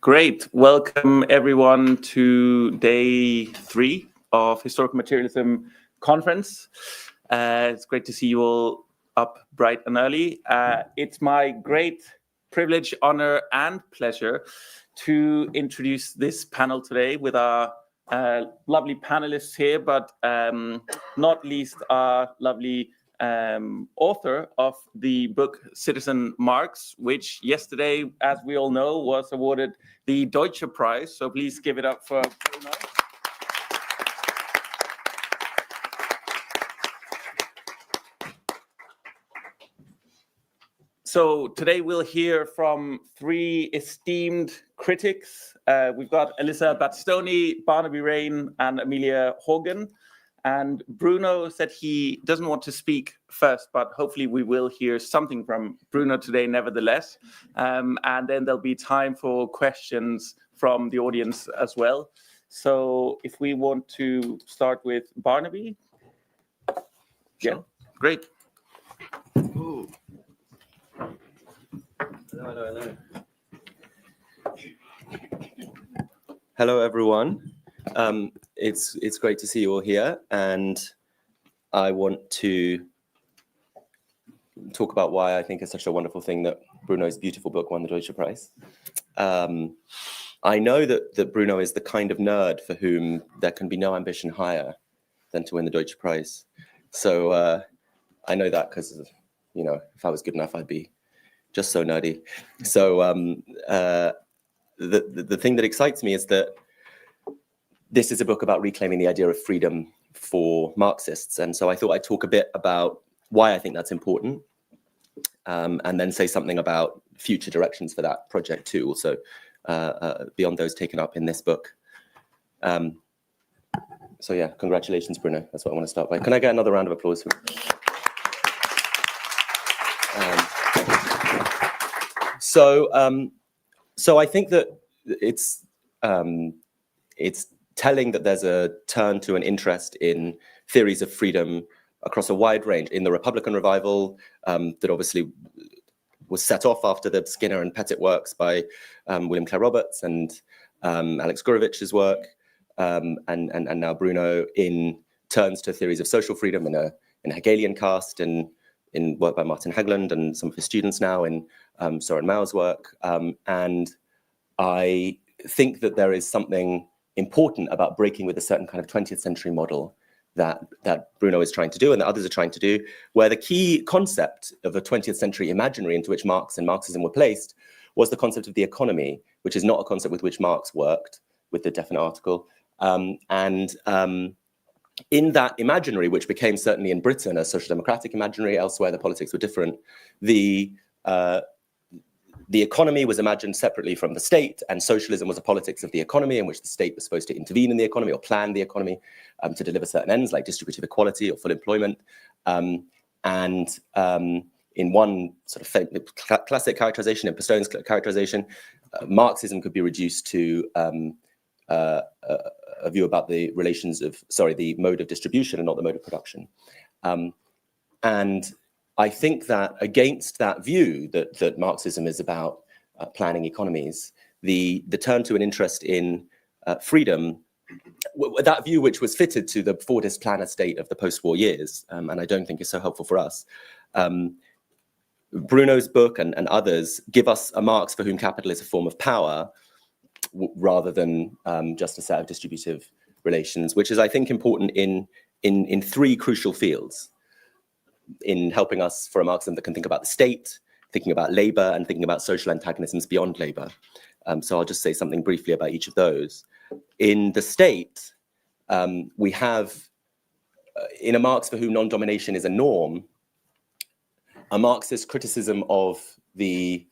Great. Welcome everyone to day 3 of Historical Materialism Conference. It's great to see you all up bright and early. It's my great privilege, honor, and pleasure to introduce this panel today with our lovely panelists here, but not least our lovely author of the book Citizen Marx, which yesterday, as we all know, was awarded the Deutsche Prize. So please give it up for Bruno. So today we'll hear from 3 esteemed critics. We've got Alyssa Battistoni, Barnaby Raine, and Amelia Horgan. And Bruno said he doesn't want to speak first, but hopefully we will hear something from Bruno today nevertheless. And then there'll be time for questions from the audience as well. So if we want to start with Barnaby. Yeah, great. Ooh. Hello. Hello, everyone. It's great to see you all here, and I want to talk about why I think it's such a wonderful thing that Bruno's beautiful book won the Deutsche Prize. I know that Bruno is the kind of nerd for whom there can be no ambition higher than to win the Deutsche Prize. So I know that because, you know, if I was good enough, I'd be just so nerdy. So the thing that excites me is that this is a book about reclaiming the idea of freedom for Marxists. And so I thought I'd talk a bit about why I think that's important, and then say something about future directions for that project too, also beyond those taken up in this book. So yeah, congratulations, Bruno. That's what I want to start by. Can I get another round of applause for So I think that it's telling that there's a turn to an interest in theories of freedom across a wide range in the Republican revival that obviously was set off after the Skinner and Pettit works by William Clare Roberts and Alex Gurovich's work, and now Bruno turns to theories of social freedom in a Hegelian cast, in work by Martin Hägglund and some of his students now in Søren Mau's work. And I think that there is something important about breaking with a certain kind of 20th century model that Bruno is trying to do and that others are trying to do, where the key concept of a 20th century imaginary into which Marx and Marxism were placed was the concept of the economy, which is not a concept with which Marx worked with the definite article. In that imaginary, which became certainly in Britain a social democratic imaginary, elsewhere the politics were different, the economy was imagined separately from the state, and socialism was a politics of the economy in which the state was supposed to intervene in the economy or plan the economy to deliver certain ends like distributive equality or full employment. In one sort of classic characterization, in Pistone's characterization, Marxism could be reduced to a view about the the mode of distribution and not the mode of production. And I think that against that view that Marxism is about planning economies, the turn to an interest in freedom, that view which was fitted to the Fordist planner state of the post-war years, and I don't think is so helpful for us. Bruno's book and others give us a Marx for whom capital is a form of power, rather than just a set of distributive relations, which is, I think, important in 3 crucial fields, in helping us for a Marxism that can think about the state, thinking about labor, and thinking about social antagonisms beyond labor. So I'll just say something briefly about each of those. In the state, we have, in a Marx for whom non-domination is a norm, a Marxist criticism of the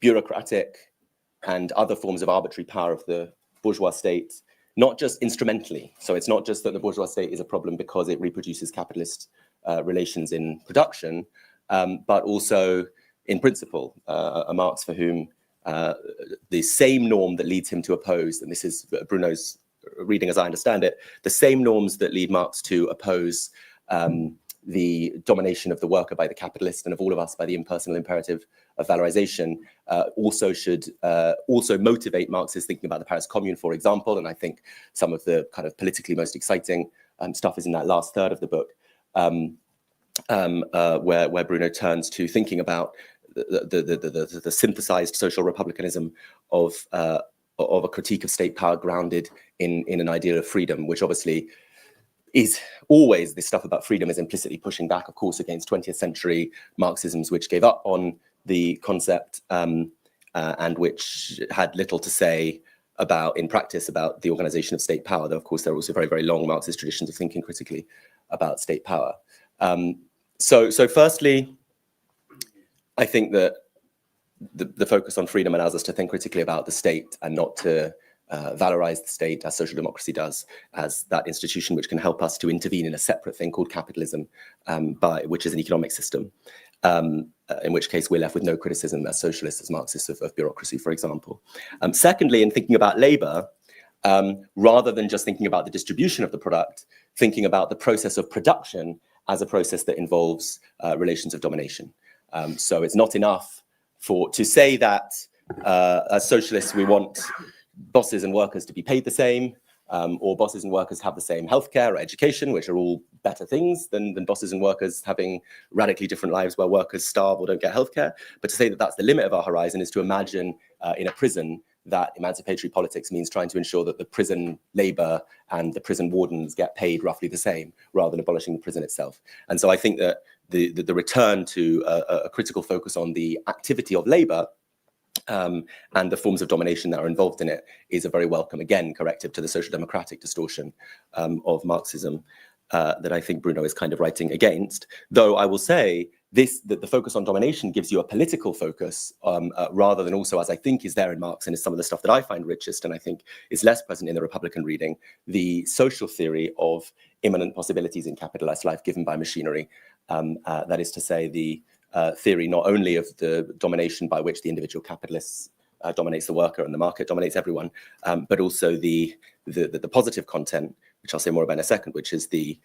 bureaucratic and other forms of arbitrary power of the bourgeois state, not just instrumentally. So it's not just that the bourgeois state is a problem because it reproduces capitalist relations in production, but also in principle, a Marx for whom the same norm that leads him to oppose, and this is Bruno's reading as I understand it, the same norms that lead Marx to oppose the domination of the worker by the capitalist and of all of us by the impersonal imperative of valorization also should also motivate Marxists thinking about the Paris Commune, for example. And I think some of the kind of politically most exciting stuff is in that last third of the book, where Bruno turns to thinking about the synthesized social republicanism of a critique of state power grounded in an ideal of freedom, which obviously is always, this stuff about freedom is implicitly pushing back, of course, against 20th century Marxisms, which gave up on the concept and which had little to say about, in practice, about the organization of state power, though, of course, there are also very, very long Marxist traditions of thinking critically about state power. So firstly, I think that the focus on freedom allows us to think critically about the state and not to valorize the state, as social democracy does, as that institution which can help us to intervene in a separate thing called capitalism, which is an economic system, in which case we're left with no criticism as socialists, as Marxists, of bureaucracy, for example. Secondly, in thinking about labor, rather than just thinking about the distribution of the product, thinking about the process of production as a process that involves relations of domination. So it's not enough to say that as socialists we want bosses and workers to be paid the same, or bosses and workers have the same healthcare or education, which are all better things than bosses and workers having radically different lives where workers starve or don't get healthcare. But to say that that's the limit of our horizon is to imagine in a prison that emancipatory politics means trying to ensure that the prison labor and the prison wardens get paid roughly the same, rather than abolishing the prison itself. And so I think that the return to a critical focus on the activity of labor and the forms of domination that are involved in it is a very welcome, again, corrective to the social democratic distortion of Marxism that I think Bruno is kind of writing against. Though I will say that the focus on domination gives you a political focus rather than also, as I think is there in Marx and is some of the stuff that I find richest and I think is less present in the Republican reading, the social theory of immanent possibilities in capitalist life given by machinery. That is to say, the theory not only of the domination by which the individual capitalists dominates the worker and the market dominates everyone, but also the positive content, which I'll say more about in a second, which is the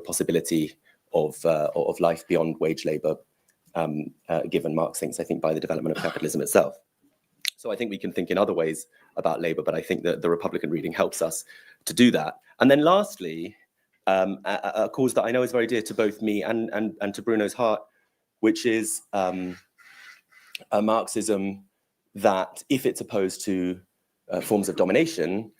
possibility of life beyond wage labor, given Marx thinks, I think, by the development of capitalism itself. So I think we can think in other ways about labor, but I think that the Republican reading helps us to do that. And then lastly, a cause that I know is very dear to both me and to Bruno's heart, which is a Marxism that, if it's opposed to forms of domination,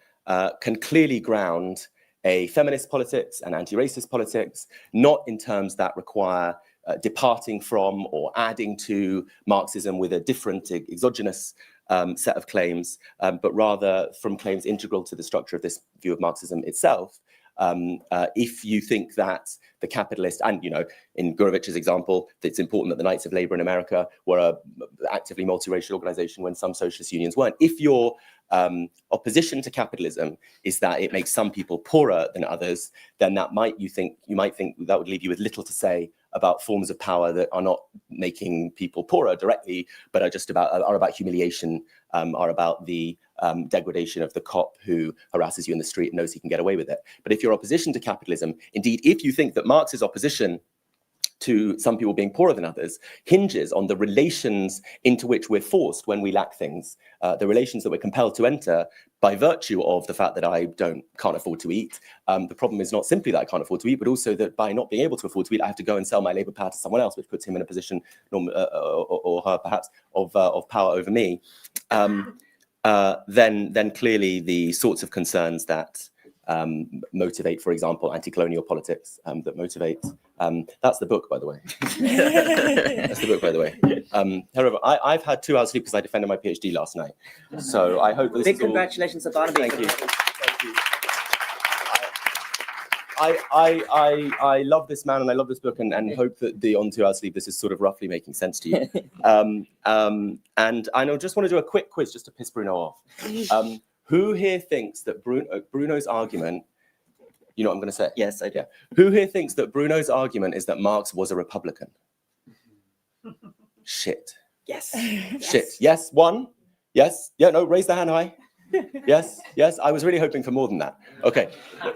can clearly ground a feminist politics and anti-racist politics, not in terms that require departing from or adding to Marxism with a different exogenous set of claims, but rather from claims integral to the structure of this view of Marxism itself. If you think that the capitalist, and in Gurovich's example, it's important that the Knights of Labour in America were an actively multiracial organization when some socialist unions weren't. If your opposition to capitalism is that it makes some people poorer than others, then you might think that would leave you with little to say about forms of power that are not making people poorer directly, but are about humiliation, are about the degradation of the cop who harasses you in the street and knows he can get away with it. But if your opposition to capitalism, indeed, if you think that Marx's opposition to some people being poorer than others hinges on the relations into which we're forced when we lack things, the relations that we're compelled to enter by virtue of the fact that I can't afford to eat. The problem is not simply that I can't afford to eat, but also that by not being able to afford to eat, I have to go and sell my labor power to someone else, which puts him in a position, or her perhaps, of power over me. Then clearly the sorts of concerns that motivate, for example, anti-colonial politics, that motivate. That's the book, by the way. That's the book, by the way. However, I've had 2 hours sleep because I defended my PhD last night. So I hope that this Big is all... congratulations to Barnaby. Thank you. Thank you. I love this man and I love this book and hope that on 2 hours sleep this is sort of roughly making sense to you. And I just want to do a quick quiz just to piss Bruno off. Who here thinks that Bruno's argument, you know what I'm going to say? Yes, I do. Yeah. Who here thinks that Bruno's argument is that Marx was a Republican? Shit. Yes. Shit. Yes. One. Yes. Yeah. No. Raise the hand high. Yes. Yes. I was really hoping for more than that. Okay.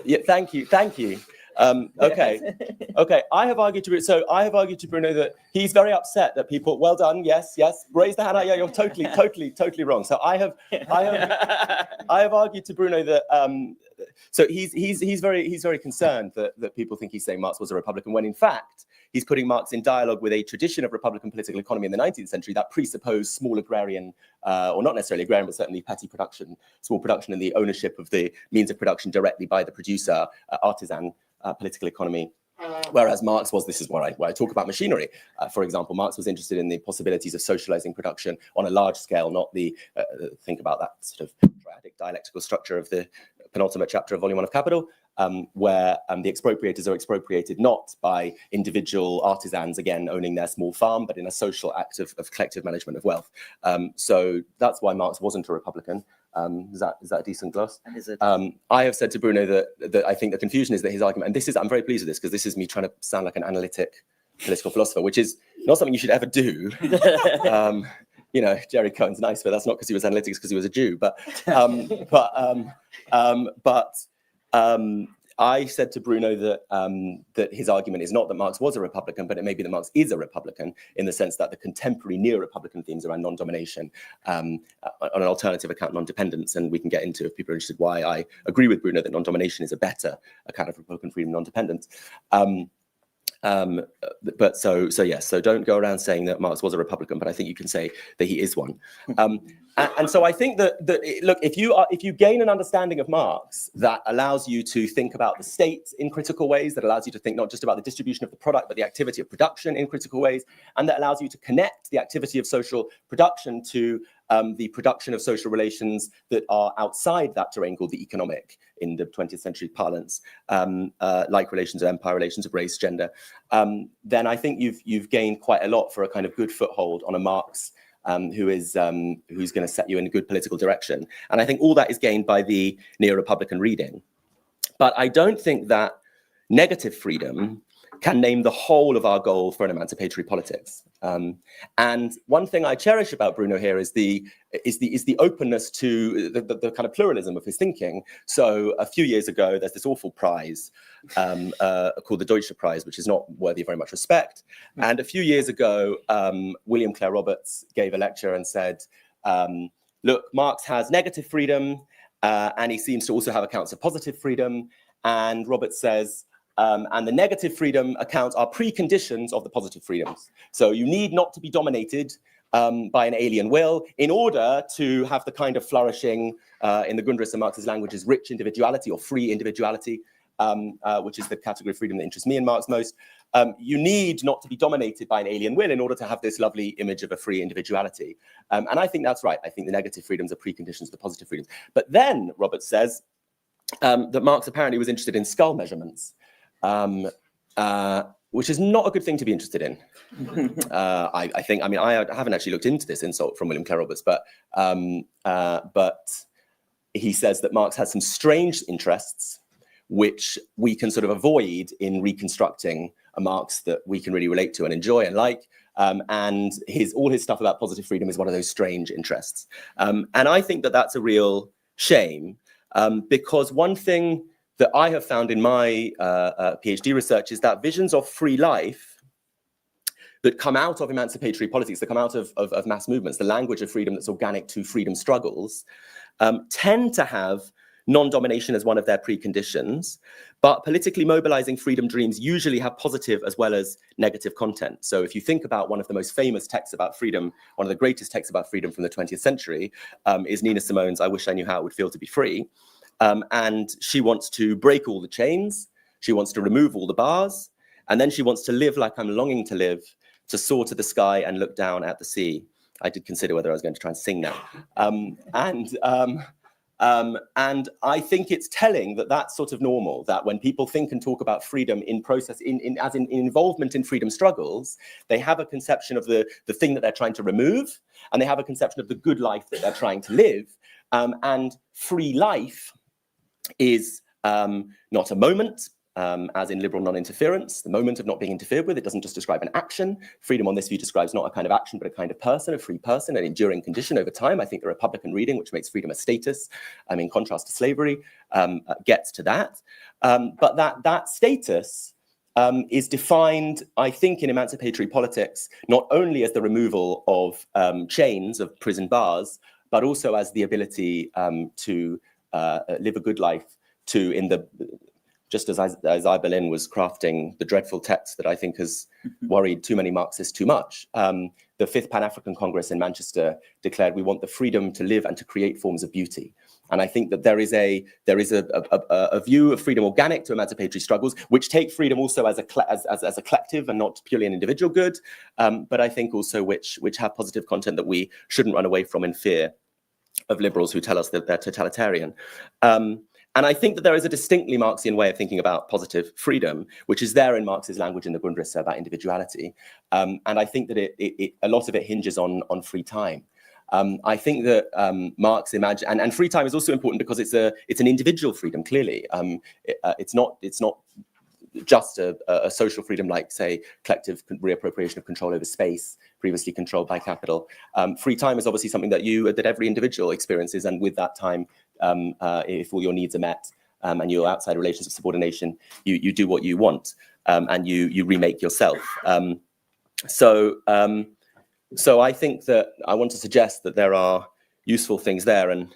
Yeah. Thank you. Thank you. Okay. I have argued to Bruno that he's very upset that people. Well done. Yes. Raise the hand. Yeah, you're totally wrong. So I have argued to Bruno that. So he's very concerned that people think he's saying Marx was a Republican, when in fact he's putting Marx in dialogue with a tradition of Republican political economy in the 19th century that presupposed small agrarian, or not necessarily agrarian, but certainly petty production, small production, and the ownership of the means of production directly by the producer, artisan political economy. Whereas Marx was, this is where I talk about machinery. For example, Marx was interested in the possibilities of socializing production on a large scale, not the, think about that sort of triadic dialectical structure of the penultimate chapter of Volume 1 of Capital, where the expropriators are expropriated not by individual artisans, again, owning their small farm, but in a social act of collective management of wealth. So that's why Marx wasn't a Republican. Is that a decent gloss? I have said to Bruno that I think the confusion is that his argument, and this is, I'm very pleased with this, because this is me trying to sound like an analytic political philosopher, which is not something you should ever do. You know, Jerry Cohen's nice, but that's not because he was analytics, because he was a Jew. But I said to Bruno that his argument is not that Marx was a Republican, but it may be that Marx is a Republican in the sense that the contemporary neo-Republican themes around non-domination, on an alternative account, non-dependence, and we can get into, if people are interested, why I agree with Bruno that non-domination is a better account of Republican freedom, non-dependence. But so don't go around saying that Marx was a Republican, but I think you can say that he is one. And so I think that look, if you gain an understanding of Marx that allows you to think about the state in critical ways, that allows you to think not just about the distribution of the product, but the activity of production in critical ways, and that allows you to connect the activity of social production to the production of social relations that are outside that terrain called the economic in the 20th century parlance, like relations of empire, relations of race, gender, then I think you've gained quite a lot for a kind of good foothold on a Marx who's going to set you in a good political direction. And I think all that is gained by the neo-Republican reading. But I don't think that negative freedom can name the whole of our goal for an emancipatory politics. And one thing I cherish about Bruno here is the openness to the kind of pluralism of his thinking. So a few years ago, there's this awful prize called the Deutsche Prize, which is not worthy of very much respect. And a few years ago, William Clare Roberts gave a lecture and said, look, Marx has negative freedom, and he seems to also have accounts of positive freedom. And Roberts says, and the negative freedom accounts are preconditions of the positive freedoms. So you need not to be dominated by an alien will in order to have the kind of flourishing, in the Grundrisse and Marx's languages, rich individuality or free individuality, which is the category of freedom that interests me in Marx most. You need not to be dominated by an alien will in order to have this lovely image of a free individuality. And I think that's right. I think the negative freedoms are preconditions of the positive freedoms. But then Roberts says that Marx apparently was interested in skull measurements. Which is not a good thing to be interested in. I think, I mean, I haven't actually looked into this insult from William Clare Roberts, but he says that Marx has some strange interests which we can sort of avoid in reconstructing a Marx that we can really relate to and enjoy and like. And all his stuff about positive freedom is one of those strange interests. And I think that that's a real shame, because one thing that I have found in my PhD research is that visions of free life that come out of emancipatory politics, that come out of mass movements, the language of freedom that's organic to freedom struggles, tend to have non-domination as one of their preconditions, but politically mobilizing freedom dreams usually have positive as well as negative content. So if you think about one of the most famous texts about freedom, one of the greatest texts about freedom from the 20th century is Nina Simone's I Wish I Knew How It Would Feel to Be Free. And she wants to break all the chains, she wants to remove all the bars, and then she wants to live like I'm longing to live, to soar to the sky and look down at the sea. I did consider whether I was going to try and sing now. And I think it's telling that that's sort of normal, that when people think and talk about freedom in process, in involvement in freedom struggles, they have a conception of the thing that they're trying to remove, and they have a conception of the good life that they're trying to live. And free life is not a moment, as in liberal non-interference, the moment of not being interfered with. It doesn't just describe an action. Freedom on this view describes not a kind of action, but a kind of person, a free person, an enduring condition over time. I think the Republican reading, which makes freedom a status, in contrast to slavery, gets to that. But that status is defined, I think, in emancipatory politics, not only as the removal of chains, of prison bars, but also as the ability to live a good life, just as Isaiah Berlin was crafting the dreadful text that I think has worried too many Marxists too much. The Fifth Pan-African Congress in Manchester declared we want the freedom to live and to create forms of beauty. And I think that there is a view of freedom organic to emancipatory struggles, which take freedom also as a collective and not purely an individual good, but I think also which have positive content that we shouldn't run away from in fear of liberals who tell us that they're totalitarian. And I think that there is a distinctly Marxian way of thinking about positive freedom, which is there in Marx's language in the Grundrisse about individuality. And I think that a lot of it hinges on free time. I think that Marx imagine, and free time is also important because it's an individual freedom. Clearly, it's not just a social freedom like, say, collective reappropriation of control over space previously controlled by capital. Free time is obviously something that every individual experiences, and with that time, if all your needs are met and you're outside relations of subordination, you do what you want and you remake yourself. So I think that I want to suggest that there are useful things there, and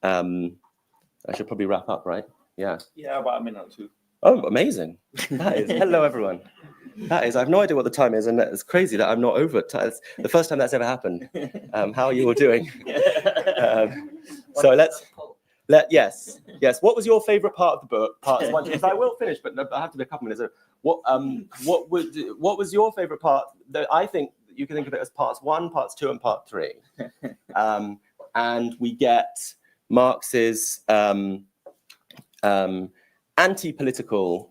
I should probably wrap up, right? Yeah. Yeah, about a minute or two. Oh, amazing. That is, hello, everyone. I have no idea what the time is, and it's crazy that I'm not over it. It's the first time that's ever happened. How are you all doing? So yes. What was your favorite part of the book? Part one, because I will finish, but I have to be a couple minutes. What was your favorite part? I think you can think of it as parts 1, parts 2, and part 3. And we get Marx's anti-political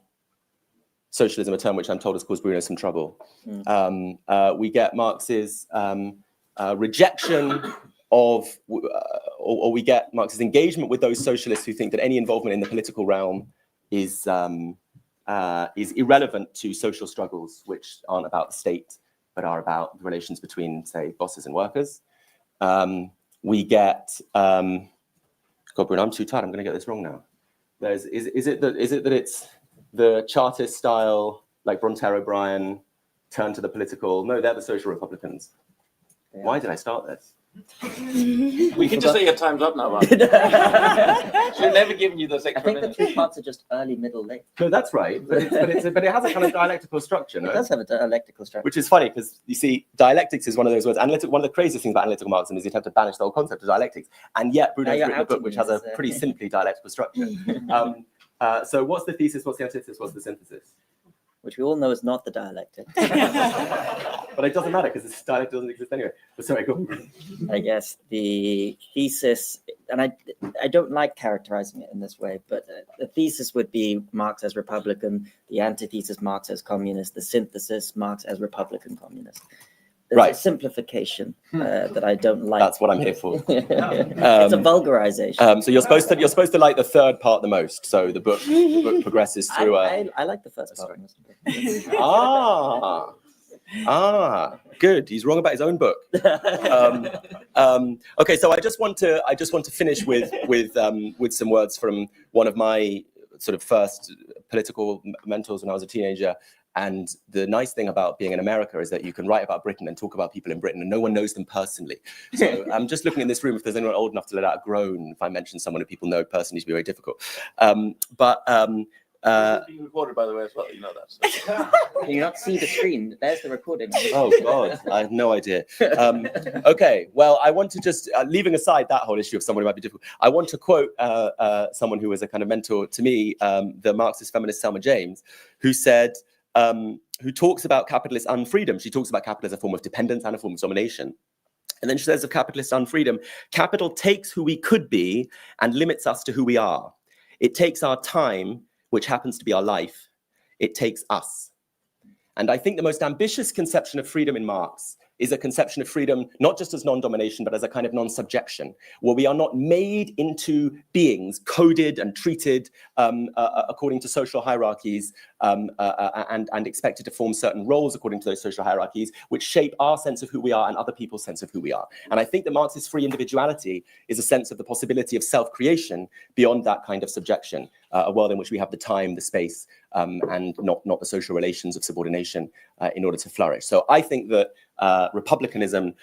socialism, a term which I'm told has caused Bruno some trouble. We get Marx's rejection of, or we get Marx's engagement with those socialists who think that any involvement in the political realm is irrelevant to social struggles which aren't about the state, but are about the relations between, say, bosses and workers. We get, God, Bruno, I'm too tired. I'm going to get this wrong now. Is it that it's the Chartist style, like Bronte O'Brien, turn to the political? No, they're the social Republicans. Yeah. Why did I start this? We can just say your time's up now, Mark. Should have never given you those extra minutes. I think the 3 parts are just early, middle, late. No, that's right. But it has a kind of dialectical structure. No? It does have a dialectical structure. Which is funny because, you see, dialectics is one of those words. One of the craziest things about analytical Marxism is the attempt to banish the whole concept of dialectics. And yet, Bruno's written a book which has a pretty simply dialectical structure. So what's the thesis, what's the antithesis, what's the synthesis? Which we all know is not the dialectic. But it doesn't matter because this dialect doesn't exist anyway. But sorry, go on. I guess the thesis, and I don't like characterizing it in this way, but the thesis would be Marx as Republican, the antithesis Marx as communist, the synthesis Marx as Republican communist. There's right. a simplification that I don't like. That's what I'm here for. It's a vulgarization. So you're supposed to like the third part the most. So the book progresses through. I like the first part. Good. He's wrong about his own book. Okay, so I just want to finish with some words from one of my sort of first political mentors when I was a teenager. And the nice thing about being in America is that you can write about Britain and talk about people in Britain and no one knows them personally. So I'm just looking in this room if there's anyone old enough to let out a groan. If I mention someone who people know personally, it'd be very difficult. It's being recorded, by the way, as well. You know that. So. Can you not see the screen? There's the recording. Oh, God. I have no idea. Okay. Well, I want to just, leaving aside that whole issue of someone who might be difficult, I want to quote someone who was a kind of mentor to me, the Marxist feminist Selma James, who said, who talks about capitalist unfreedom. She talks about capital as a form of dependence and a form of domination. And then she says of capitalist unfreedom, capital takes who we could be and limits us to who we are. It takes our time, which happens to be our life. It takes us. And I think the most ambitious conception of freedom in Marx is a conception of freedom, not just as non-domination, but as a kind of non-subjection, where we are not made into beings coded and treated according to social hierarchies and expected to form certain roles according to those social hierarchies, which shape our sense of who we are and other people's sense of who we are. And I think that Marx's free individuality is a sense of the possibility of self-creation beyond that kind of subjection, a world in which we have the time, the space, and not the social relations of subordination in order to flourish. So I think that republicanism,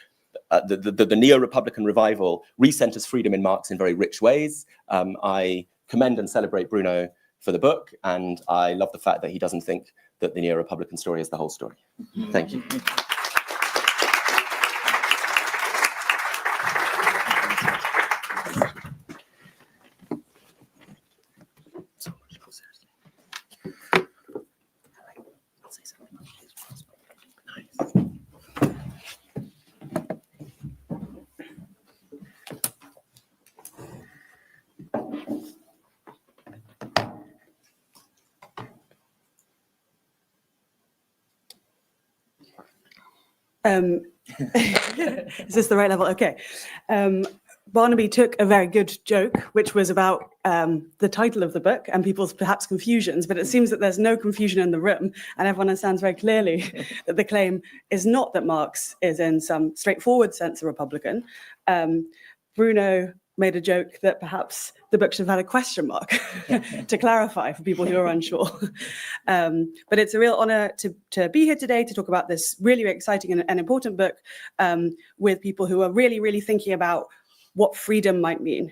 the neo-republican revival, recenters freedom in Marx in very rich ways. I commend and celebrate Bruno for the book, and I love the fact that he doesn't think that the neo-republican story is the whole story. Thank you. Is this the right level? Okay. Barnaby took a very good joke, which was about the title of the book and people's perhaps confusions, but it seems that there's no confusion in the room, and everyone understands very clearly that the claim is not that Marx is in some straightforward sense a Republican. Bruno made a joke that perhaps the book should have had a question mark to clarify for people who are unsure. But it's a real honor to be here today to talk about this really exciting and important book with people who are really, really thinking about what freedom might mean.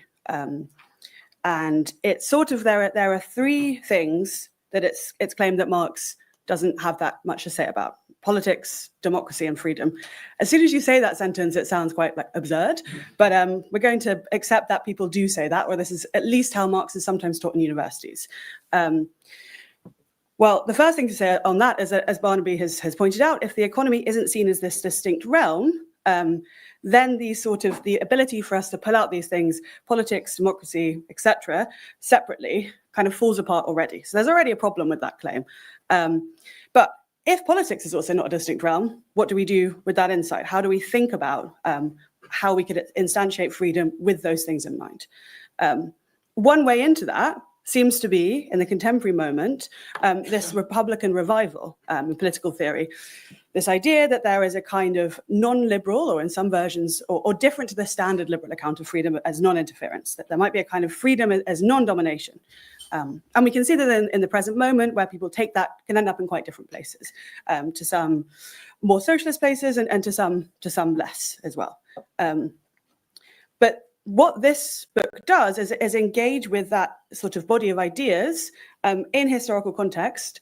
And it's sort of, there are three things that it's claimed that Marx doesn't have that much to say about: politics, democracy, and freedom. As soon as you say that sentence, it sounds quite absurd, but we're going to accept that people do say that, or this is at least how Marx is sometimes taught in universities. Well, the first thing to say on that is that, as Barnaby has pointed out, if the economy isn't seen as this distinct realm, then the ability for us to pull out these things, politics, democracy, etc., separately, kind of falls apart already. So there's already a problem with that claim. But if politics is also not a distinct realm, what do we do with that insight? How do we think about how we could instantiate freedom with those things in mind? One way into that seems to be, in the contemporary moment, this Republican revival in political theory. This idea that there is a kind of non-liberal, or in some versions, or different to the standard liberal account of freedom as non-interference, that there might be a kind of freedom as non-domination. And we can see that in the present moment, where people take that, can end up in quite different places, to some more socialist places and to some less as well. But what this book does is engage with that sort of body of ideas in historical context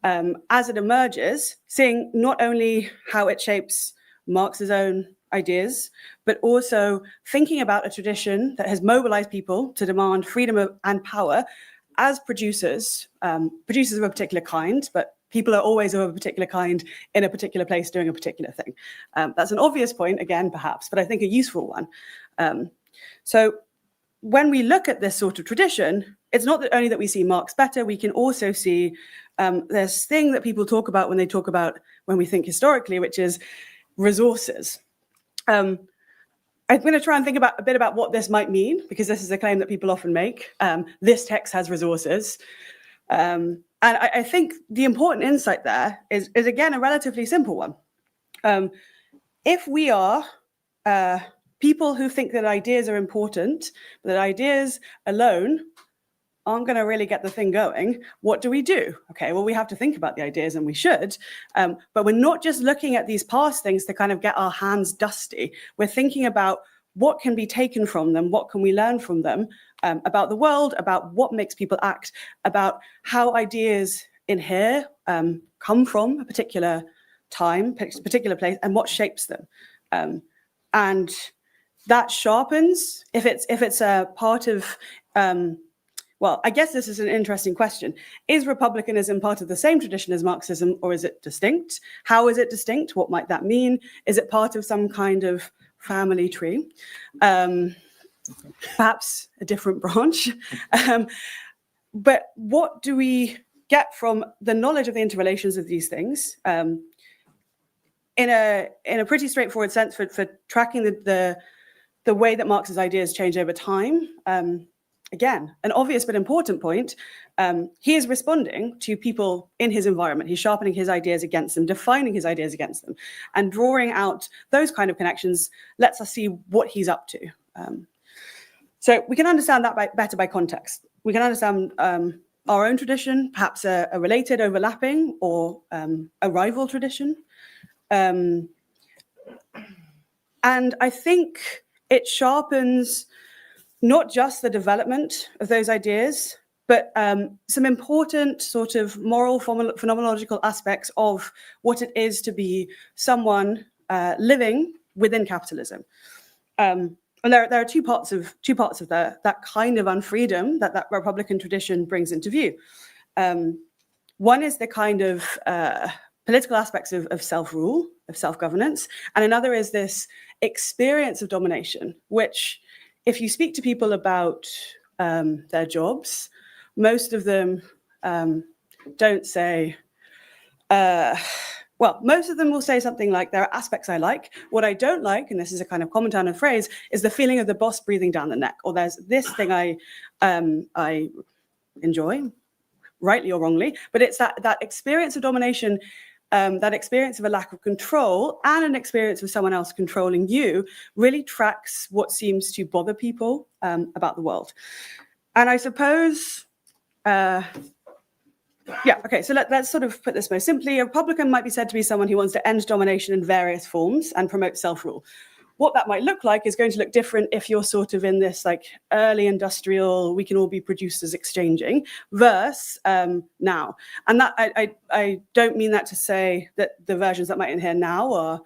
as it emerges, seeing not only how it shapes Marx's own ideas, but also thinking about a tradition that has mobilized people to demand freedom and power as producers of a particular kind, but people are always of a particular kind in a particular place doing a particular thing. That's an obvious point, again, perhaps, but I think a useful one. So when we look at this sort of tradition, it's not that only that we see Marx better, we can also see this thing that people talk about when we think historically, which is resources. I'm going to try and think a bit about what this might mean, because this is a claim that people often make. This text has resources. And I think the important insight there is again, a relatively simple one. If we are people who think that ideas are important, but that ideas alone aren't going to really get the thing going, what do we do? Okay, well, we have to think about the ideas, and we should, but we're not just looking at these past things to kind of get our hands dusty. We're thinking about what can be taken from them, what can we learn from them, about the world, about what makes people act, about how ideas in here come from a particular time, particular place, and what shapes them. And that sharpens, if it's a part of, well, I guess this is an interesting question. Is republicanism part of the same tradition as Marxism, or is it distinct? How is it distinct? What might that mean? Is it part of some kind of family tree? Perhaps a different branch. But what do we get from the knowledge of the interrelations of these things? in a pretty straightforward sense for tracking the way that Marx's ideas change over time. Again, an obvious but important point, he is responding to people in his environment. He's sharpening his ideas against them, defining his ideas against them, and drawing out those kind of connections lets us see what he's up to. So we can understand that better by context. We can understand our own tradition, perhaps a related, overlapping, or a rival tradition. And I think it sharpens not just the development of those ideas, but some important sort of moral phenomenological aspects of what it is to be someone living within capitalism. And there are two parts of that kind of unfreedom that Republican tradition brings into view. One is the kind of political aspects of self-rule, of self-governance, and another is this experience of domination, which, if you speak to people about their jobs, most of them don't say, well, most of them will say something like, there are aspects I like. What I don't like, and this is a kind of common turn of phrase, is the feeling of the boss breathing down the neck, or there's this thing I enjoy, rightly or wrongly, but it's that experience of domination, that experience of a lack of control and an experience of someone else controlling you really tracks what seems to bother people about the world. And I suppose, so let's sort of put this most simply. A Republican might be said to be someone who wants to end domination in various forms and promote self-rule. What that might look like is going to look different if you're sort of in this like early industrial, we can all be producers exchanging, versus now. And that I don't mean that to say that the versions that might in here now are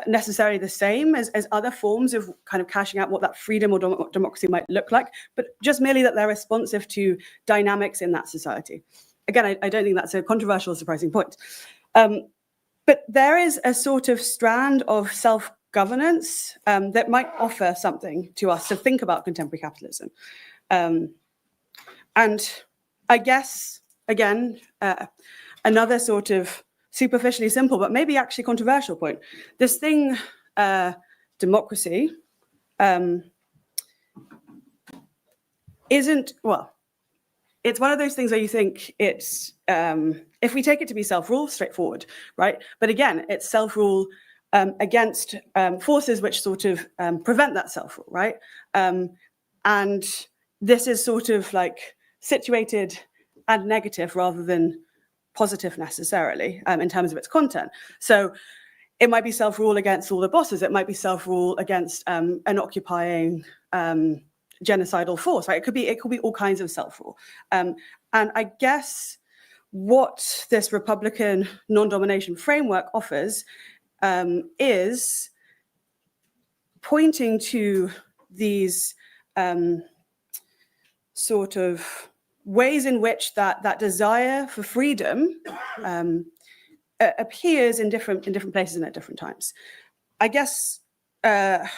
necessarily the same as other forms of kind of cashing out what that freedom or democracy might look like, but just merely that they're responsive to dynamics in that society. Again, I don't think that's a controversial or surprising point. But there is a sort of strand of self-governance that might offer something to us to think about contemporary capitalism. And I guess, again, another sort of superficially simple, but maybe actually controversial point. This thing, democracy, isn't, well, it's one of those things where you think it's, if we take it to be self-rule, straightforward, right? But again, it's self-rule against forces which sort of prevent that self-rule, right? And this is sort of like situated and negative rather than positive necessarily in terms of its content. So it might be self-rule against all the bosses. It might be self-rule against an occupying genocidal force, right? It could be all kinds of self-rule. And I guess what this Republican non-domination framework offers is pointing to these sort of ways in which that desire for freedom appears in different places and at different times. I guess, that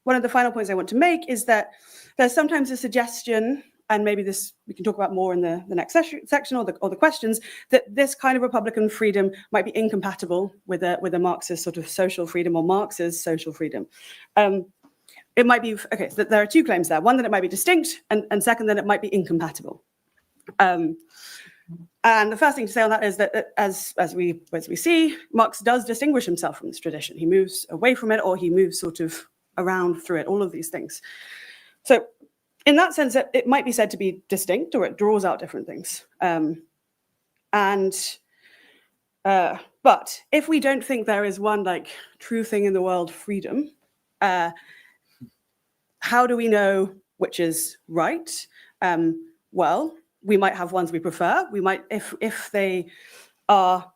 one of the final points I want to make is that there's sometimes a suggestion, and maybe this we can talk about more in the next section or the questions, that this kind of Republican freedom might be incompatible with a Marxist sort of social freedom or Marx's social freedom. It might be, okay, so there are two claims there. One, that it might be distinct, and second, that it might be incompatible. And the first thing to say on that is that as we see, Marx does distinguish himself from this tradition. He moves away from it, or he moves sort of around through it, all of these things. So in that sense, it might be said to be distinct, or it draws out different things. But if we don't think there is one like true thing in the world, freedom, how do we know which is right? Well, we might have ones we prefer. We might, if they are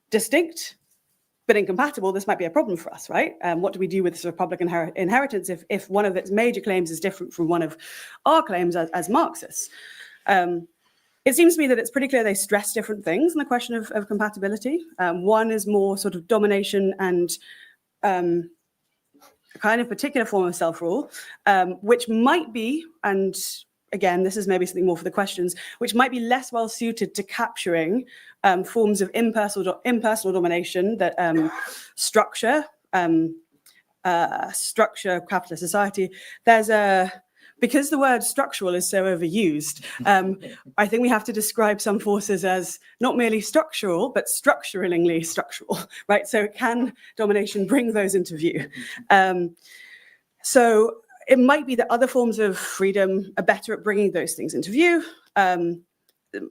distinct but incompatible, this might be a problem for us, right? What do we do with this Republican inheritance if one of its major claims is different from one of our claims as Marxists? It seems to me that it's pretty clear they stress different things in the question of compatibility. One is more sort of domination and a kind of particular form of self-rule, which might be, and again, this is maybe something more for the questions, which might be less well suited to capturing forms of impersonal domination that structure capitalist society. Because the word structural is so overused, I think we have to describe some forces as not merely structural, but structurally structural, right? So can domination bring those into view? So it might be that other forms of freedom are better at bringing those things into view.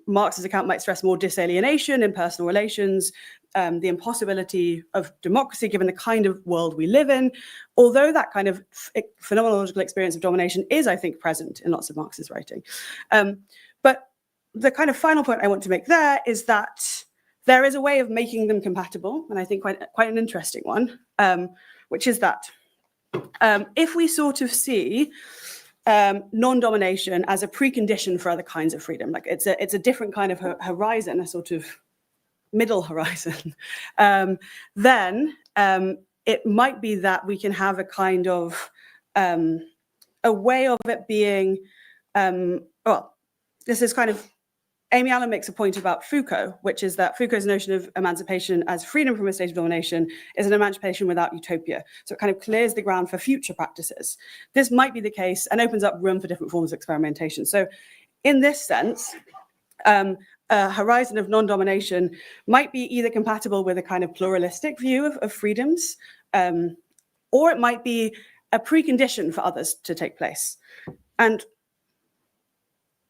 Marx's account might stress more disalienation in personal relations, the impossibility of democracy given the kind of world we live in, although that kind of phenomenological experience of domination is, I think, present in lots of Marx's writing. But the kind of final point I want to make there is that there is a way of making them compatible, and I think quite an interesting one, which is that if we sort of see non-domination as a precondition for other kinds of freedom, like it's a different kind of horizon, a sort of middle horizon, then it might be that we can have a kind of a way of it being, well, this is kind of, Amy Allen makes a point about Foucault, which is that Foucault's notion of emancipation as freedom from a state of domination is an emancipation without utopia. So it kind of clears the ground for future practices. This might be the case and opens up room for different forms of experimentation. So in this sense, a horizon of non-domination might be either compatible with a kind of pluralistic view of freedoms, or it might be a precondition for others to take place. And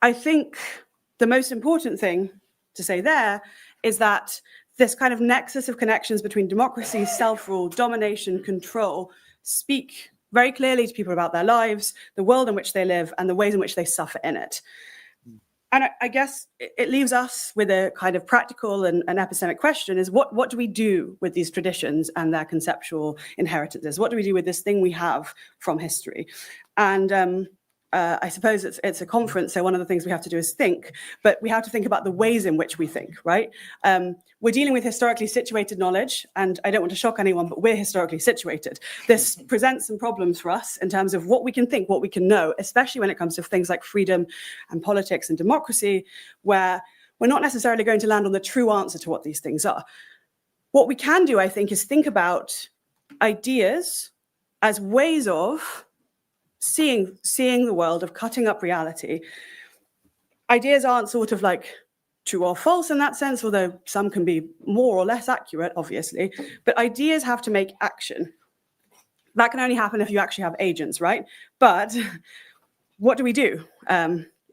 I think the most important thing to say there is that this kind of nexus of connections between democracy, self-rule, domination, control, speak very clearly to people about their lives, the world in which they live, and the ways in which they suffer in it. And I guess it leaves us with a kind of practical and an epistemic question is what do we do with these traditions and their conceptual inheritances? What do we do with this thing we have from history? And I suppose it's a conference, so one of the things we have to do is think, but we have to think about the ways in which we think, right? We're dealing with historically situated knowledge, and I don't want to shock anyone, but we're historically situated. This presents some problems for us in terms of what we can think, what we can know, especially when it comes to things like freedom and politics and democracy, where we're not necessarily going to land on the true answer to what these things are. What we can do, I think, is think about ideas as ways of seeing the world, of cutting up reality. Ideas aren't sort of like true or false in that sense, although some can be more or less accurate, obviously. But ideas have to make action. That can only happen if you actually have agents, right? But what do?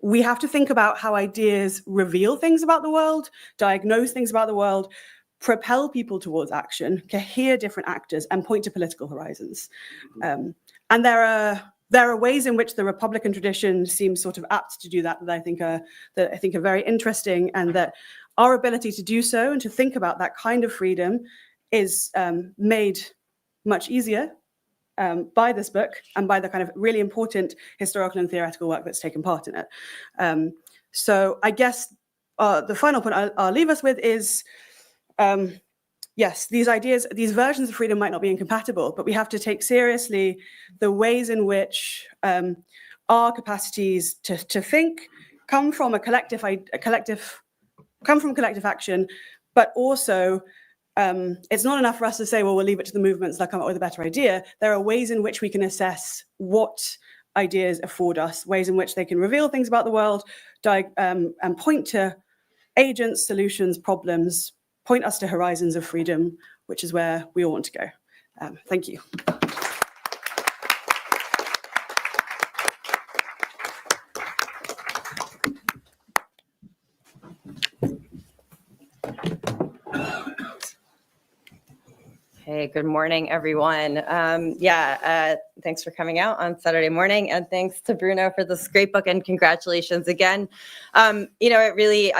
We have to think about how ideas reveal things about the world, diagnose things about the world, propel people towards action, cohere different actors, and point to political horizons. And there are ways in which the Republican tradition seems sort of apt to do that I think are very interesting, and that our ability to do so and to think about that kind of freedom is made much easier by this book and by the kind of really important historical and theoretical work that's taken part in it. So I guess the final point I'll leave us with is, yes, these ideas, these versions of freedom might not be incompatible, but we have to take seriously the ways in which our capacities to think come from collective action, but also it's not enough for us to say, well, we'll leave it to the movements, they'll come up with a better idea. There are ways in which we can assess what ideas afford us, ways in which they can reveal things about the world, and point to agents, solutions, problems, point us to horizons of freedom, which is where we all want to go. Thank you. Hey, good morning, everyone. Thanks for coming out on Saturday morning, and thanks to Bruno for this great book, and congratulations again. I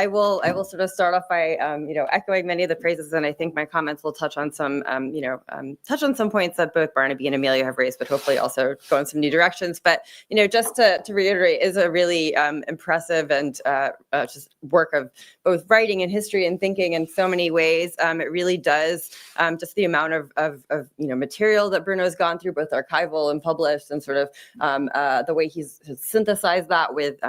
will sort of start off by, echoing many of the praises, and I think my comments will touch on some points that both Barnaby and Amelia have raised, but hopefully also go in some new directions. But, just to reiterate, is a really impressive and just work of both writing and history and thinking in so many ways. It really does, just the amount of material that Bruno has gone through, both archival controversial and published, and sort of the way he's synthesized that with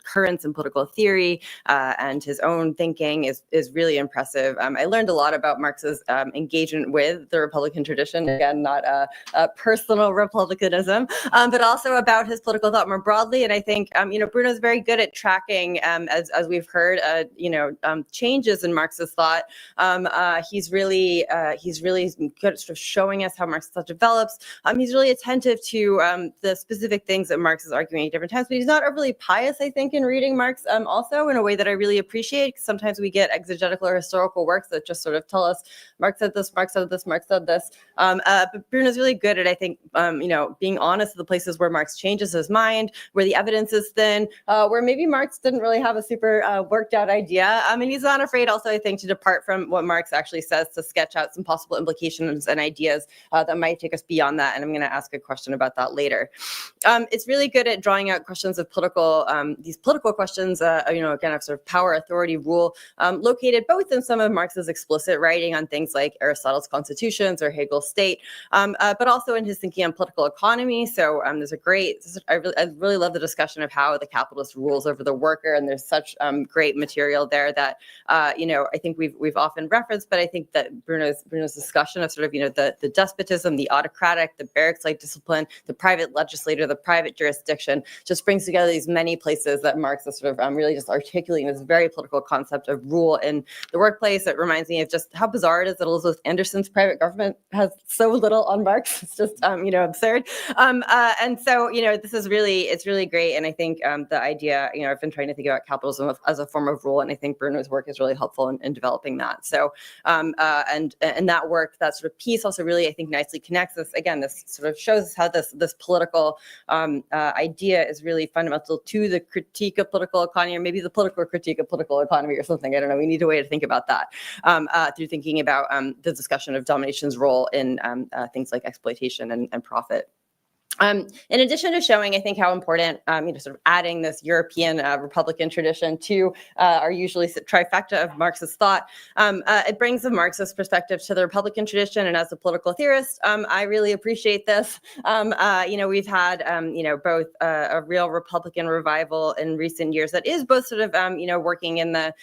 currents in political theory and his own thinking is really impressive. I learned a lot about Marx's engagement with the Republican tradition. Again, not a personal republicanism, but also about his political thought more broadly. And I think Bruno's very good at tracking, as we've heard, changes in Marx's thought. He's really good at sort of showing us how Marx's thought develops. He's really attentive to the specific things that Marx is arguing at different times, but he's not overly pious, I think, in reading Marx also in a way that I really appreciate. Sometimes we get exegetical or historical works that just sort of tell us Marx said this, Marx said this, Marx said this. But Bruno's really good at, I think, being honest to the places where Marx changes his mind, where the evidence is thin, where maybe Marx didn't really have a super worked out idea. And he's not afraid also, I think, to depart from what Marx actually says to sketch out some possible implications and ideas that might take us beyond that. And I'm going to ask a question about that later. It's really good at drawing out questions of these political questions, again, of sort of power, authority, rule, located both in some of Marx's explicit writing on things like Aristotle's constitutions or Hegel's state, but also in his thinking on political economy. So there's I really love the discussion of how the capitalist rules over the worker, and there's such great material there that I think we've often referenced, but I think that Bruno's discussion of sort of the despotism, the autocratic, the barracks-like discipline, the private legislator, the private jurisdiction, just brings together these many places that Marx is sort of really just articulating this very political concept of rule in the workplace. It reminds me of just how bizarre it is that Elizabeth Anderson's private government has so little on Marx. It's just absurd. And so this is really great. And I think the idea, I've been trying to think about capitalism as a form of rule, and I think Bruno's work is really helpful in developing that. So and that work, that sort of piece also really, I think, nicely connects this. Again, this sort of shows us how this political idea is really fundamental to the critique of political economy, or maybe the political critique of political economy or something. I don't know. We need a way to think about that through thinking about the discussion of domination's role in things like exploitation and profit. In addition to showing, I think, how important, sort of adding this European Republican tradition to our usually trifecta of Marxist thought, it brings a Marxist perspective to the Republican tradition. And as a political theorist, I really appreciate this. We've had, both a real Republican revival in recent years that is both sort of, working in the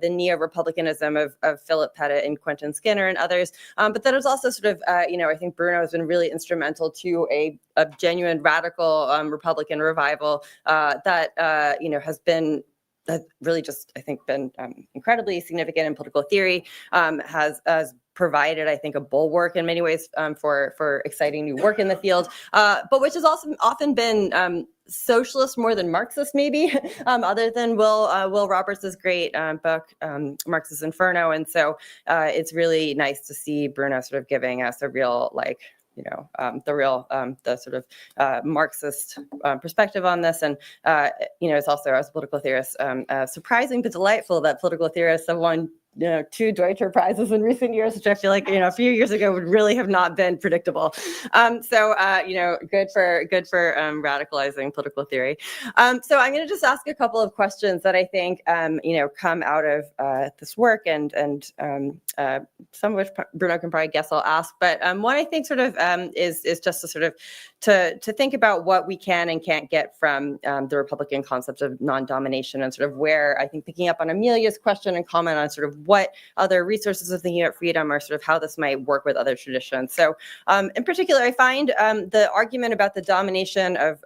neo-Republicanism of Philip Pettit and Quentin Skinner and others, but that is also sort of, I think Bruno has been really instrumental to a genuine radical Republican revival that has really just, I think, been incredibly significant in political theory, has provided, I think, a bulwark in many ways for exciting new work in the field, but which has also often been socialist more than Marxist, maybe, other than Will Roberts' great book, Marx's Inferno. And so it's really nice to see Bruno sort of giving us a real, the sort of Marxist perspective on this. And, it's also, as a political theorist, surprising but delightful that political theorists have won 2 Deutscher Prizes in recent years, which I feel like, a few years ago would really have not been predictable. So good for radicalizing political theory. So I'm going to just ask a couple of questions that I think, come out of this work, and some of which Bruno can probably guess I'll ask. But one I think sort of is just to sort of to think about what we can and can't get from the Republican concept of non-domination, and sort of where, I think, picking up on Amelia's question and comment on sort of what other resources of thinking about freedom, or sort of how this might work with other traditions. So in particular, I find the argument about the domination of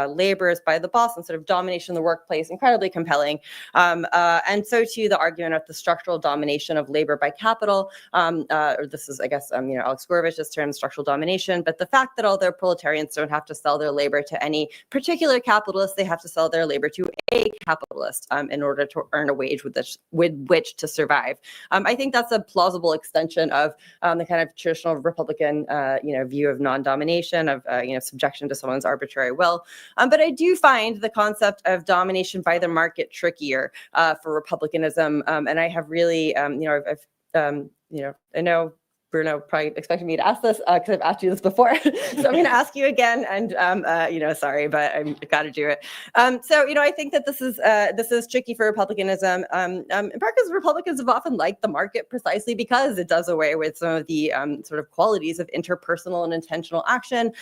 labor is by the boss and sort of domination of the workplace incredibly compelling. And so too the argument of the structural domination of labor by capital, or this is, I guess, Alex Gorbacz's term, structural domination, but the fact that although proletarians don't have to sell their labor to any particular capitalist, they have to sell their labor to a capitalist in order to earn a wage with which to survive. I think that's a plausible extension of the kind of traditional Republican, view of non-domination, of subjection to someone's arbitrary will. But I do find the concept of domination by the market trickier for republicanism, and I have really, I know Bruno probably expected me to ask this because I've asked you this before. So I'm going to ask you again, and sorry, but I've got to do it. So I think that this is tricky for republicanism, in part because Republicans have often liked the market precisely because it does away with some of the sort of qualities of interpersonal and intentional action.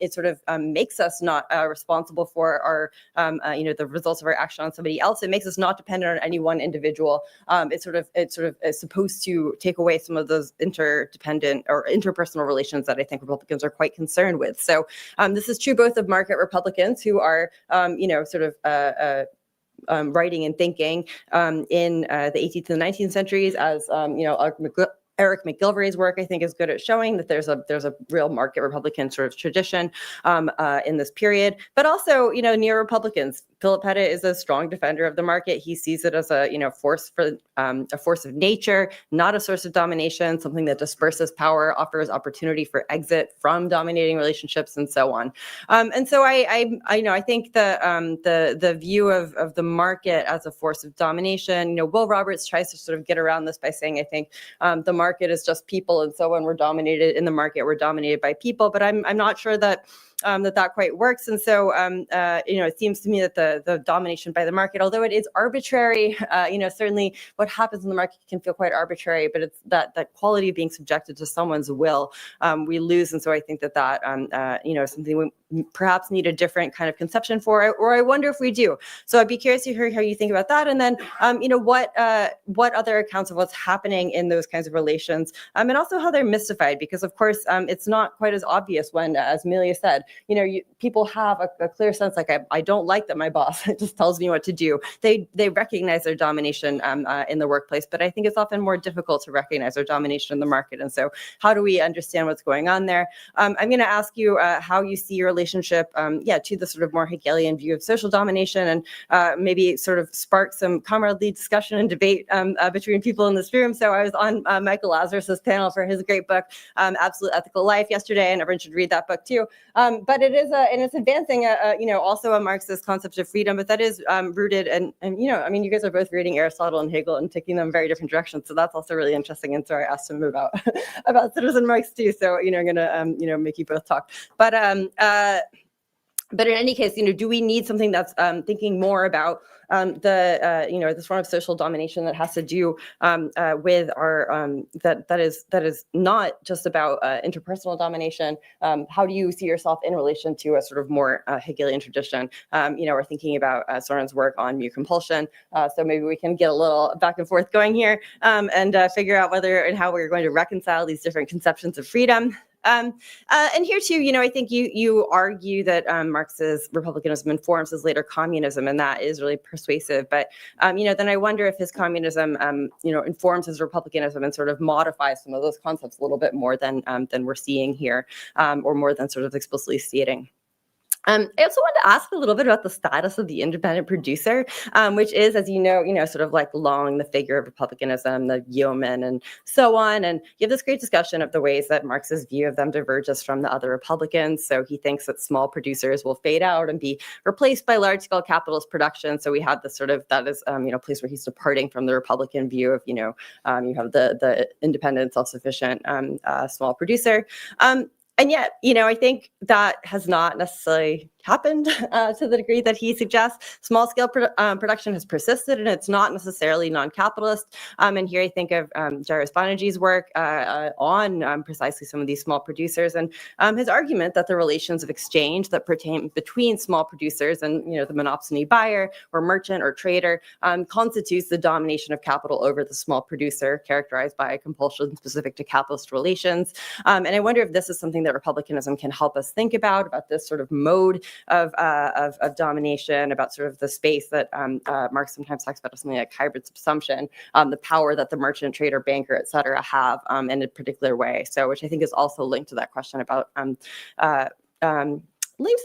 It sort of makes us not responsible for our the results of our action on somebody else. It makes us not dependent on any one individual. It sort of is supposed to take away some of those interdependent or interpersonal relations that I think Republicans are quite concerned with. So this is true both of market Republicans who are, writing and thinking in the 18th and 19th centuries, as Eric McGilvary's work, I think, is good at showing that there's a real market Republican sort of tradition in this period, but also, neo-Republicans. Philip Pettit is a strong defender of the market. He sees it as a force of nature, not a source of domination, something that disperses power, offers opportunity for exit from dominating relationships, and so on. And so I think the view of the market as a force of domination. Will Roberts tries to sort of get around this by saying, I think the market is just people, and so when we're dominated in the market, we're dominated by people. But I'm not sure that that quite works. And so, it seems to me that the domination by the market, although it is arbitrary, certainly what happens in the market can feel quite arbitrary, but it's that quality of being subjected to someone's will, we lose. And so I think that is something we perhaps need a different kind of conception for, or I wonder if we do. So I'd be curious to hear how you think about that. And then, what other accounts of what's happening in those kinds of relations, and also how they're mystified, because of course, it's not quite as obvious when, as Amelia said, people have a clear sense, like, I don't like that my boss just tells me what to do. They recognize their domination in the workplace, but I think it's often more difficult to recognize their domination in the market. And so how do we understand what's going on there? I'm going to ask you how you see your relationship, to the sort of more Hegelian view of social domination, and maybe sort of spark some comradely discussion and debate between people in this room. So I was on Michael Lazarus's panel for his great book, Absolute Ethical Life, yesterday, and everyone should read that book too. But it is, and it's advancing, also a Marxist concept of freedom, but that is rooted, and you guys are both reading Aristotle and Hegel and taking them very different directions, so that's also really interesting. And so I asked him about Citizen Marx too. So I'm gonna make you both talk, but in any case, do we need something that's thinking more about this form of social domination that has to do with our that is not just about interpersonal domination? How do you see yourself in relation to a sort of more Hegelian tradition? We're thinking about Soren's work on mu compulsion, so maybe we can get a little back and forth going here, and figure out whether and how we're going to reconcile these different conceptions of freedom. And here too, I think you argue that Marx's republicanism informs his later communism, and that is really persuasive. But then I wonder if his communism, informs his republicanism and sort of modifies some of those concepts a little bit more than we're seeing here, or more than sort of explicitly stating. I also wanted to ask a little bit about the status of the independent producer, which is, as sort of like long the figure of republicanism, the yeoman, and so on. And you have this great discussion of the ways that Marx's view of them diverges from the other Republicans. So he thinks that small producers will fade out and be replaced by large-scale capitalist production. So we have this sort of, that is, place where he's departing from the Republican view of, you have the independent, self-sufficient small producer. And yet, I think that has not necessarily happened to the degree that he suggests. Small-scale production has persisted, and it's not necessarily non-capitalist. And here I think of Jairus Banerjee's work on precisely some of these small producers, and his argument that the relations of exchange that pertain between small producers and the monopsony buyer or merchant or trader constitutes the domination of capital over the small producer, characterized by a compulsion specific to capitalist relations. And I wonder if this is something that republicanism can help us think about this sort of mode of domination, about sort of the space that Marx sometimes talks about as something like hybrid subsumption, the power that the merchant, trader, banker, et cetera, have in a particular way. So, which I think is also linked to that question about linked to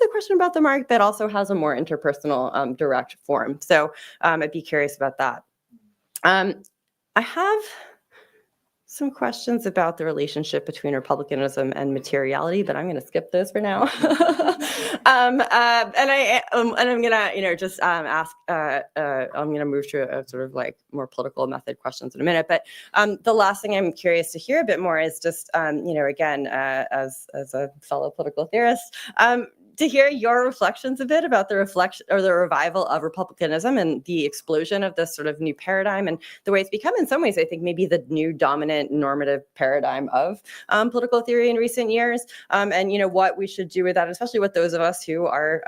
the question about the market, but also has a more interpersonal direct form. So I'd be curious about that. I have some questions about the relationship between republicanism and materiality, but I'm going to skip those for now. And I'm going to, just ask. I'm going to move to a sort of like more political method questions in a minute. But the last thing I'm curious to hear a bit more is just, again, as a fellow political theorist, to hear your reflections a bit about the reflection or the revival of republicanism and the explosion of this sort of new paradigm and the way it's become, in some ways, I think maybe the new dominant normative paradigm of political theory in recent years, and what we should do with that, especially what those of us who are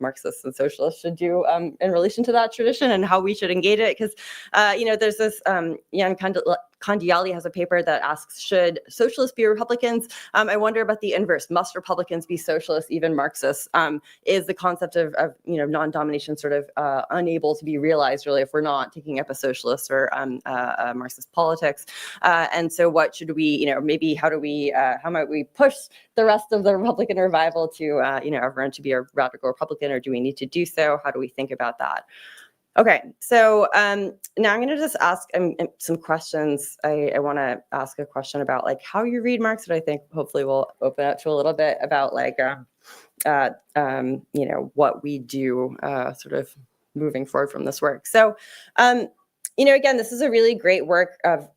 Marxists and socialists should do in relation to that tradition and how we should engage it. Because there's this Jan Candiali has a paper that asks, should socialists be Republicans? I wonder about the inverse. Must Republicans be socialists, even Marxists? Is the concept of non-domination sort of unable to be realized, really, if we're not taking up a socialist or Marxist politics? And so what should we, maybe how might we push the rest of the Republican revival to, everyone to be a radical Republican, or do we need to do so? How do we think about that? Okay, so now I'm going to just ask some questions. I want to ask a question about like how you read Marx, that I think hopefully we'll open up to a little bit about like, what we do sort of moving forward from this work. So, again, this is a really great work of,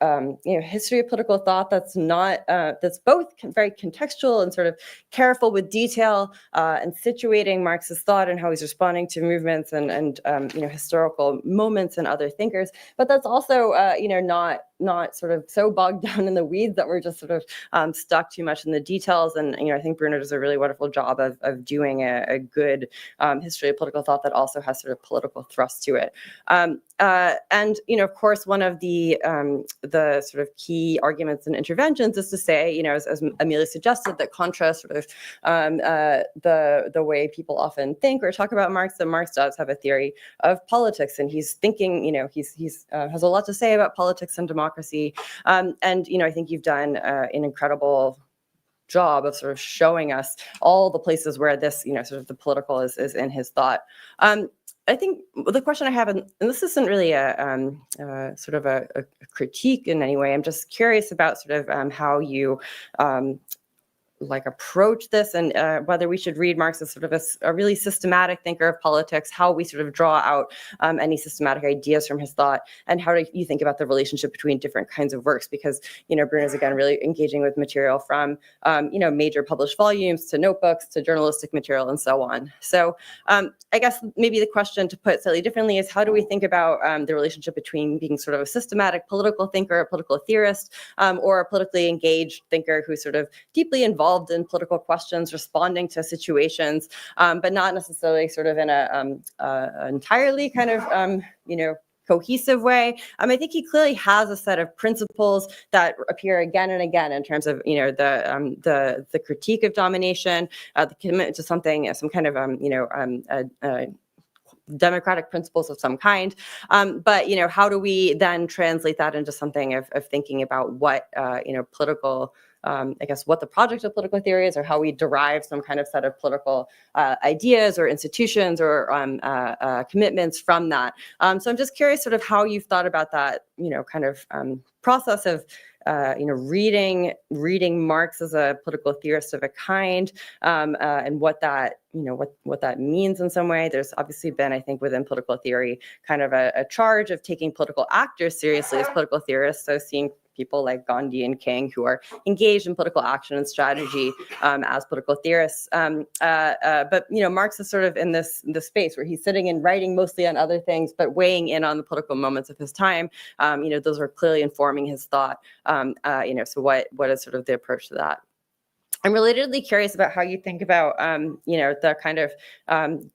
history of political thought that's not, that's both very contextual and sort of careful with detail and situating Marx's thought and how he's responding to movements and historical moments and other thinkers. But that's also, not sort of so bogged down in the weeds that we're just sort of stuck too much in the details. And, I think Bruno does a really wonderful job of doing a good history of political thought that also has sort of political thrust to it. And, of course, one of the sort of key arguments and interventions is to say, as Amelia suggested, that contra sort of the way people often think or talk about Marx, that Marx does have a theory of politics, and he's thinking, he's has a lot to say about politics and democracy. And, I think you've done an incredible job of sort of showing us all the places where this, sort of the political is in his thought. I think the question I have, and this isn't really a sort of a critique in any way, I'm just curious about sort of how you approach this, and whether we should read Marx as sort of a really systematic thinker of politics, how we sort of draw out any systematic ideas from his thought, and how do you think about the relationship between different kinds of works? Because, Bruno's, again, really engaging with material from, major published volumes to notebooks to journalistic material and so on. So I guess maybe the question, to put slightly differently, is how do we think about the relationship between being sort of a systematic political thinker, a political theorist, or a politically engaged thinker who's sort of deeply involved in political questions, responding to situations, but not necessarily sort of in a entirely kind of, cohesive way. I think he clearly has a set of principles that appear again and again in terms of, the critique of domination, the commitment to something, some kind of, democratic principles of some kind. But, how do we then translate that into something of thinking about what, political, I guess, what the project of political theory is, or how we derive some kind of set of political ideas or institutions or commitments from that. So I'm just curious sort of how you've thought about that, kind of process of, reading Marx as a political theorist of a kind, and what that, what that means in some way. There's obviously been, I think, within political theory, kind of a charge of taking political actors seriously as political theorists. So seeing people like Gandhi and King who are engaged in political action and strategy as political theorists. But, Marx is sort of in this space where he's sitting and writing mostly on other things, but weighing in on the political moments of his time. Those are clearly informing his thought. So what is sort of the approach to that? I'm relatedly curious about how you think about, the kind of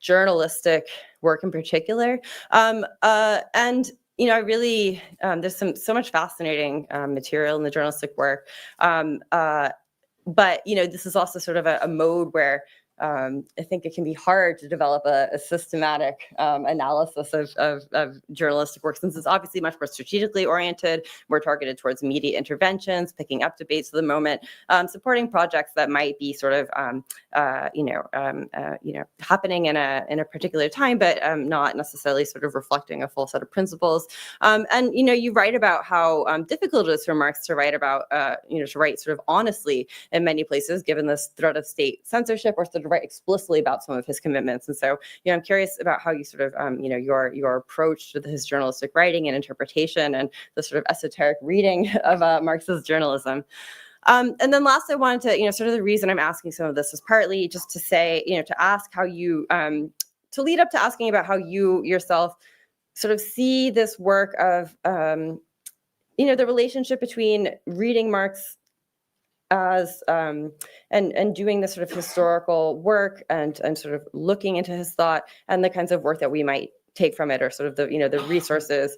journalistic work in particular. I really, there's so much fascinating material in the journalistic work. But, this is also sort of a mode where I think it can be hard to develop a systematic analysis of journalistic work, since it's obviously much more strategically oriented, more targeted towards immediate interventions, picking up debates of the moment, supporting projects that might be sort of happening in a particular time, but not necessarily sort of reflecting a full set of principles. And you write about how difficult it is for Marx to write about to write sort of honestly in many places, given this threat of state censorship, or sort of write explicitly about some of his commitments. And so, I'm curious about how you sort of, your approach to his journalistic writing and interpretation, and the sort of esoteric reading of Marx's journalism. And then last, I wanted to, sort of the reason I'm asking some of this is partly just to say, to ask how you, to lead up to asking about how you yourself sort of see this work of, the relationship between reading Marx as and doing this sort of historical work and sort of looking into his thought, and the kinds of work that we might take from it, or sort of the the resources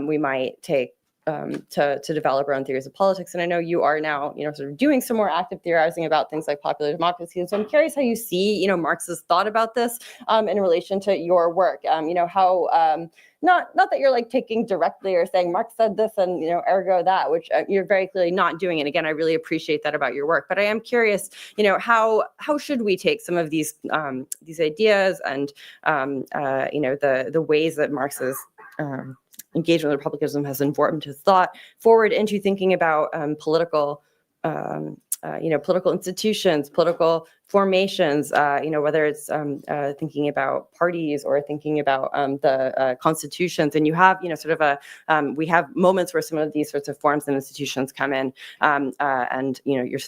we might take to develop our own theories of politics. And I know you are now sort of doing some more active theorizing about things like popular democracy. And so I'm curious how you see Marx's thought about this in relation to your work. How not that you're like taking directly or saying Marx said this and ergo that, which you're very clearly not doing. And again, I really appreciate that about your work. But I am curious, how should we take some of these ideas and the ways that Marx's engagement with republicanism has informed his thought forward into thinking about political institutions, political formations, whether it's thinking about parties or thinking about the constitutions. And you have, sort of we have moments where some of these sorts of forms and institutions come in, and, your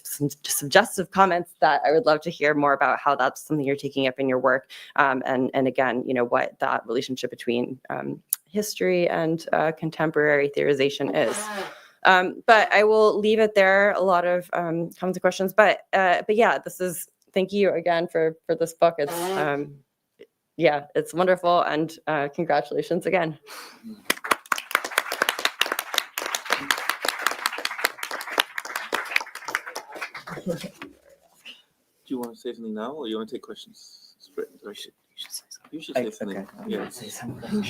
suggestive comments that I would love to hear more about how that's something you're taking up in your work. And again, what that relationship between history and contemporary theorization is. But I will leave it there. A lot of comments and questions, but yeah, thank you again for this book. It's it's wonderful, and congratulations again. Do you want to say something now, or you want to take questions? You should say something. Yeah. You should say something.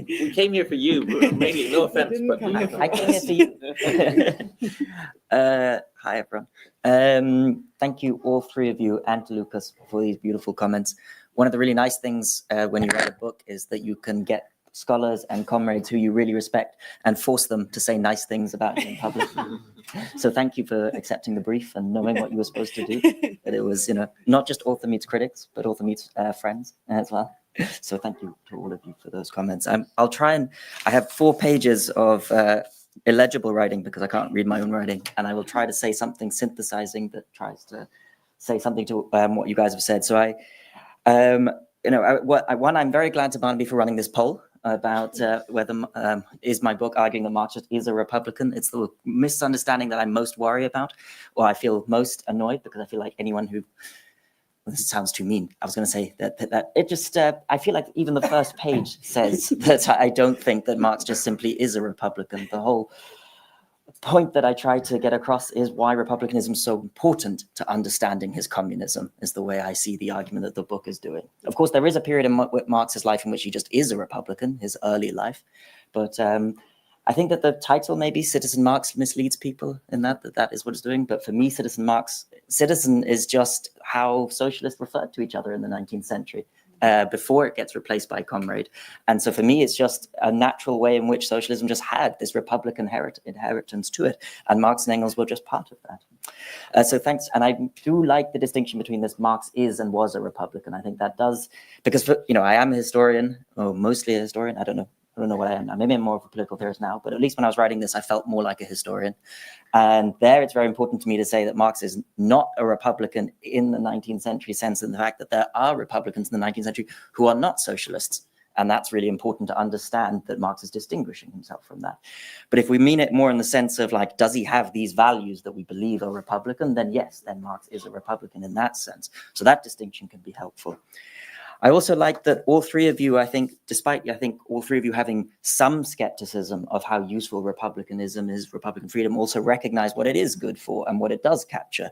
We came here for you, mainly. No offense, but I came here for you. Hi, everyone. Thank you, all three of you, and to Lukas for these beautiful comments. One of the really nice things when you write a book is that you can get scholars and comrades who you really respect and force them to say nice things about you in public. So thank you for accepting the brief and knowing what you were supposed to do. But it was, not just author meets critics, but author meets friends as well. So thank you to all of you for those comments. I'll try and, I have 4 pages of illegible writing because I can't read my own writing. And I will try to say something synthesizing that tries to say something to what you guys have said. So I'm very glad to Barnaby for running this poll about whether is my book arguing that Marx is a Republican. It's the misunderstanding that I most worry about, or I feel most annoyed, because I feel like anyone who, this sounds too mean. I was going to say that it just, I feel like even the first page says that I don't think that Marx just simply is a Republican. The whole point that I try to get across is why republicanism is so important to understanding his communism, is the way I see the argument that the book is doing. Of course, there is a period in Marx's life in which he just is a Republican, his early life. But I think that the title, maybe Citizen Marx, misleads people in that is what it's doing. But for me, Citizen Marx, citizen is just how socialists referred to each other in the 19th century. Before it gets replaced by comrade. And so for me, it's just a natural way in which socialism just had this Republican inheritance to it. And Marx and Engels were just part of that. So thanks. And I do like the distinction between this Marx is and was a Republican. I think that does, because, I am a historian, or mostly a historian. I don't know what I am now. Maybe I'm more of a political theorist now, but at least when I was writing this, I felt more like a historian. And there it's very important to me to say that Marx is not a Republican in the 19th century sense, in the fact that there are Republicans in the 19th century who are not socialists. And that's really important to understand, that Marx is distinguishing himself from that. But if we mean it more in the sense of like, does he have these values that we believe are Republican? Then yes, then Marx is a Republican in that sense. So that distinction can be helpful. I also like that all three of you, despite all three of you having some skepticism of how useful republicanism is, Republican freedom, also recognize what it is good for and what it does capture.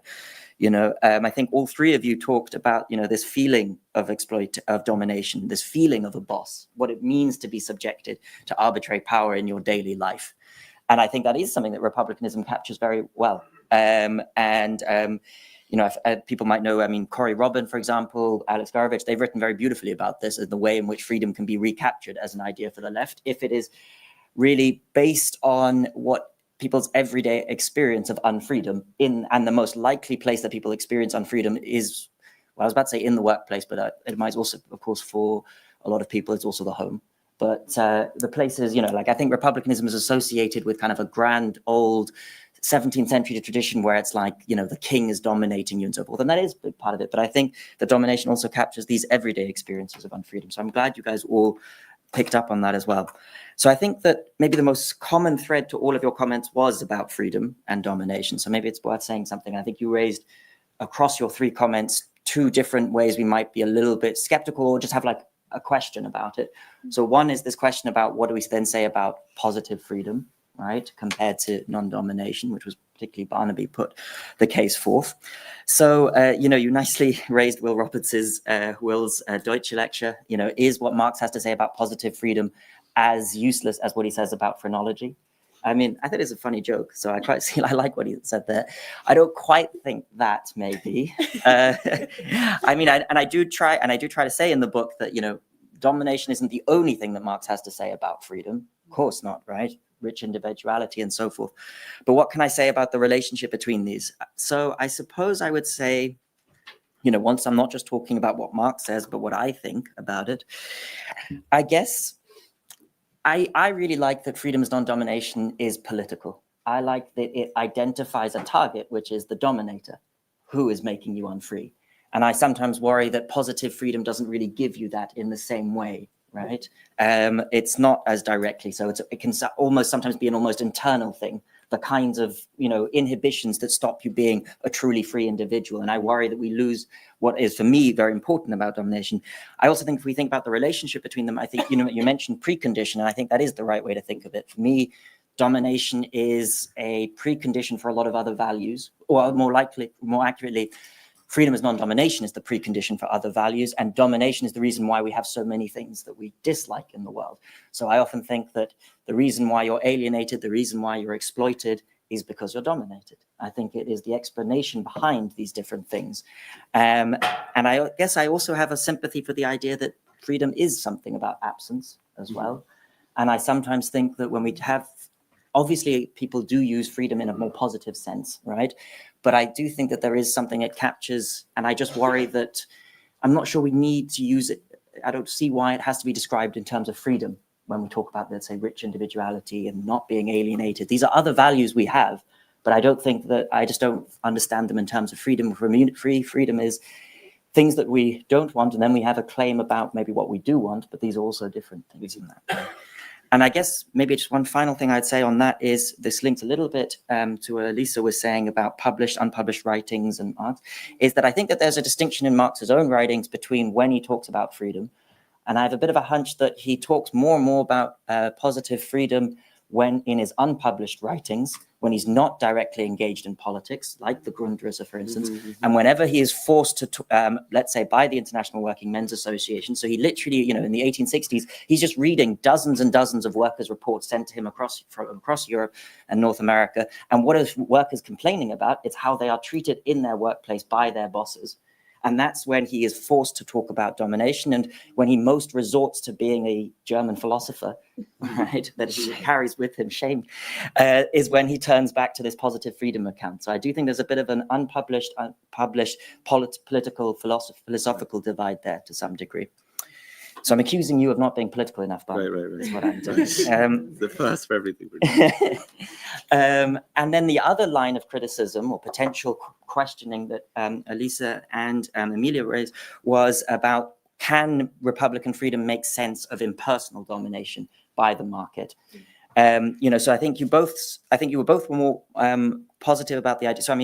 I think all three of you talked about, this feeling of domination, this feeling of a boss, what it means to be subjected to arbitrary power in your daily life. And I think that is something that republicanism captures very well. People might know, Corey Robin, for example, Alex Garovich, they've written very beautifully about this and the way in which freedom can be recaptured as an idea for the left if it is really based on what people's everyday experience of unfreedom and the most likely place that people experience unfreedom is, well, I was about to say in the workplace, but it might also, of course, for a lot of people, it's also the home. But the places, I think republicanism is associated with kind of a grand old 17th century tradition where it's like, the king is dominating you and so forth. And that is a big part of it. But I think the domination also captures these everyday experiences of unfreedom. So I'm glad you guys all picked up on that as well. So I think that maybe the most common thread to all of your comments was about freedom and domination. So maybe it's worth saying something. I think you raised across your three comments 2 different ways we might be a little bit skeptical or just have like a question about it. So one is this question about what do we then say about positive freedom, right, compared to non-domination, which was particularly Barnaby put the case forth. So, you nicely raised Will Roberts' Will's Deutsche lecture, is what Marx has to say about positive freedom as useless as what he says about phrenology. I thought it's a funny joke, so I like what he said there. I don't quite think that maybe. I do try to say in the book that, domination isn't the only thing that Marx has to say about freedom. Of course not, right? Rich individuality and so forth. But what can I say about the relationship between these? So I suppose I would say, once I'm not just talking about what Marx says, but what I think about it, I guess I really like that freedom as non-domination is political. I like that it identifies a target, which is the dominator, who is making you unfree. And I sometimes worry that positive freedom doesn't really give you that in the same way, right? It's not as directly. So it can almost sometimes be an almost internal thing, the kinds of, inhibitions that stop you being a truly free individual. And I worry that we lose what is, for me, very important about domination. I also think if we think about the relationship between them, I think, you mentioned precondition, and I think that is the right way to think of it. For me, domination is a precondition for a lot of other values, or more accurately, freedom as non-domination is the precondition for other values, and domination is the reason why we have so many things that we dislike in the world. So I often think that the reason why you're alienated, the reason why you're exploited is because you're dominated. I think it is the explanation behind these different things. And I guess I also have a sympathy for the idea that freedom is something about absence as well. And I sometimes think that when we have, obviously people do use freedom in a more positive sense, right? But I do think that there is something it captures, and I just worry that I'm not sure we need to use it. I don't see why it has to be described in terms of freedom when we talk about, let's say, rich individuality and not being alienated. These are other values we have, but I just don't understand them in terms of freedom. Freedom is things that we don't want, and then we have a claim about maybe what we do want, but these are also different things in that way. And I guess maybe just one final thing I'd say on that is this links a little bit to what Alyssa was saying about published, unpublished writings and Marx, is that I think that there's a distinction in Marx's own writings between when he talks about freedom. And I have a bit of a hunch that he talks more and more about positive freedom when in his unpublished writings, when he's not directly engaged in politics, like the Grundrisse, for instance, and whenever he is forced to, let's say, by the International Working Men's Association. So he literally, in the 1860s, he's just reading dozens and dozens of workers' reports sent to him across Europe and North America. And what are workers complaining about? It's how they are treated in their workplace by their bosses. And that's when he is forced to talk about domination, and when he most resorts to being a German philosopher, right, that he carries with him, shame, is when he turns back to this positive freedom account. So I do think there's a bit of an unpublished political, philosophical divide there to some degree. So I'm accusing you of not being political enough, but right. That's what I'm doing. The first for everything. And then the other line of criticism or potential questioning that Alyssa and Amelia raised was about, can Republican freedom make sense of impersonal domination by the market? So I think you were both more positive about the idea. So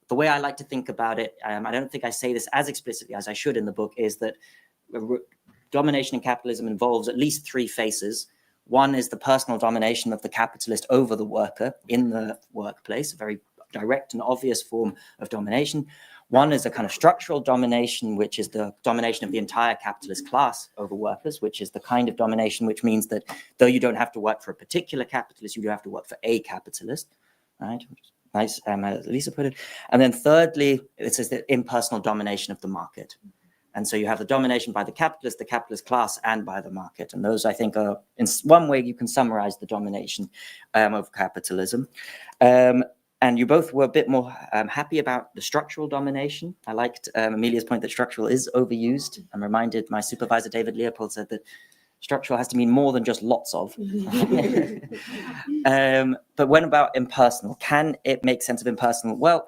the way I like to think about it, I don't think I say this as explicitly as I should in the book, is that domination in capitalism involves at least 3 faces. One is the personal domination of the capitalist over the worker in the workplace, a very direct and obvious form of domination. One is a kind of structural domination, which is the domination of the entire capitalist class over workers, which is the kind of domination which means that though you don't have to work for a particular capitalist, you do have to work for a capitalist, right? Nice, as Lisa put it. And then thirdly, it says the impersonal domination of the market. And so you have the domination by the capitalist class, and by the market. And those, I think, are, in one way, you can summarize the domination of capitalism. And you both were a bit more happy about the structural domination. I liked Amelia's point that structural is overused. I'm reminded, my supervisor, David Leipold, said that structural has to mean more than just lots of. But when about impersonal? Can it make sense of impersonal? Well,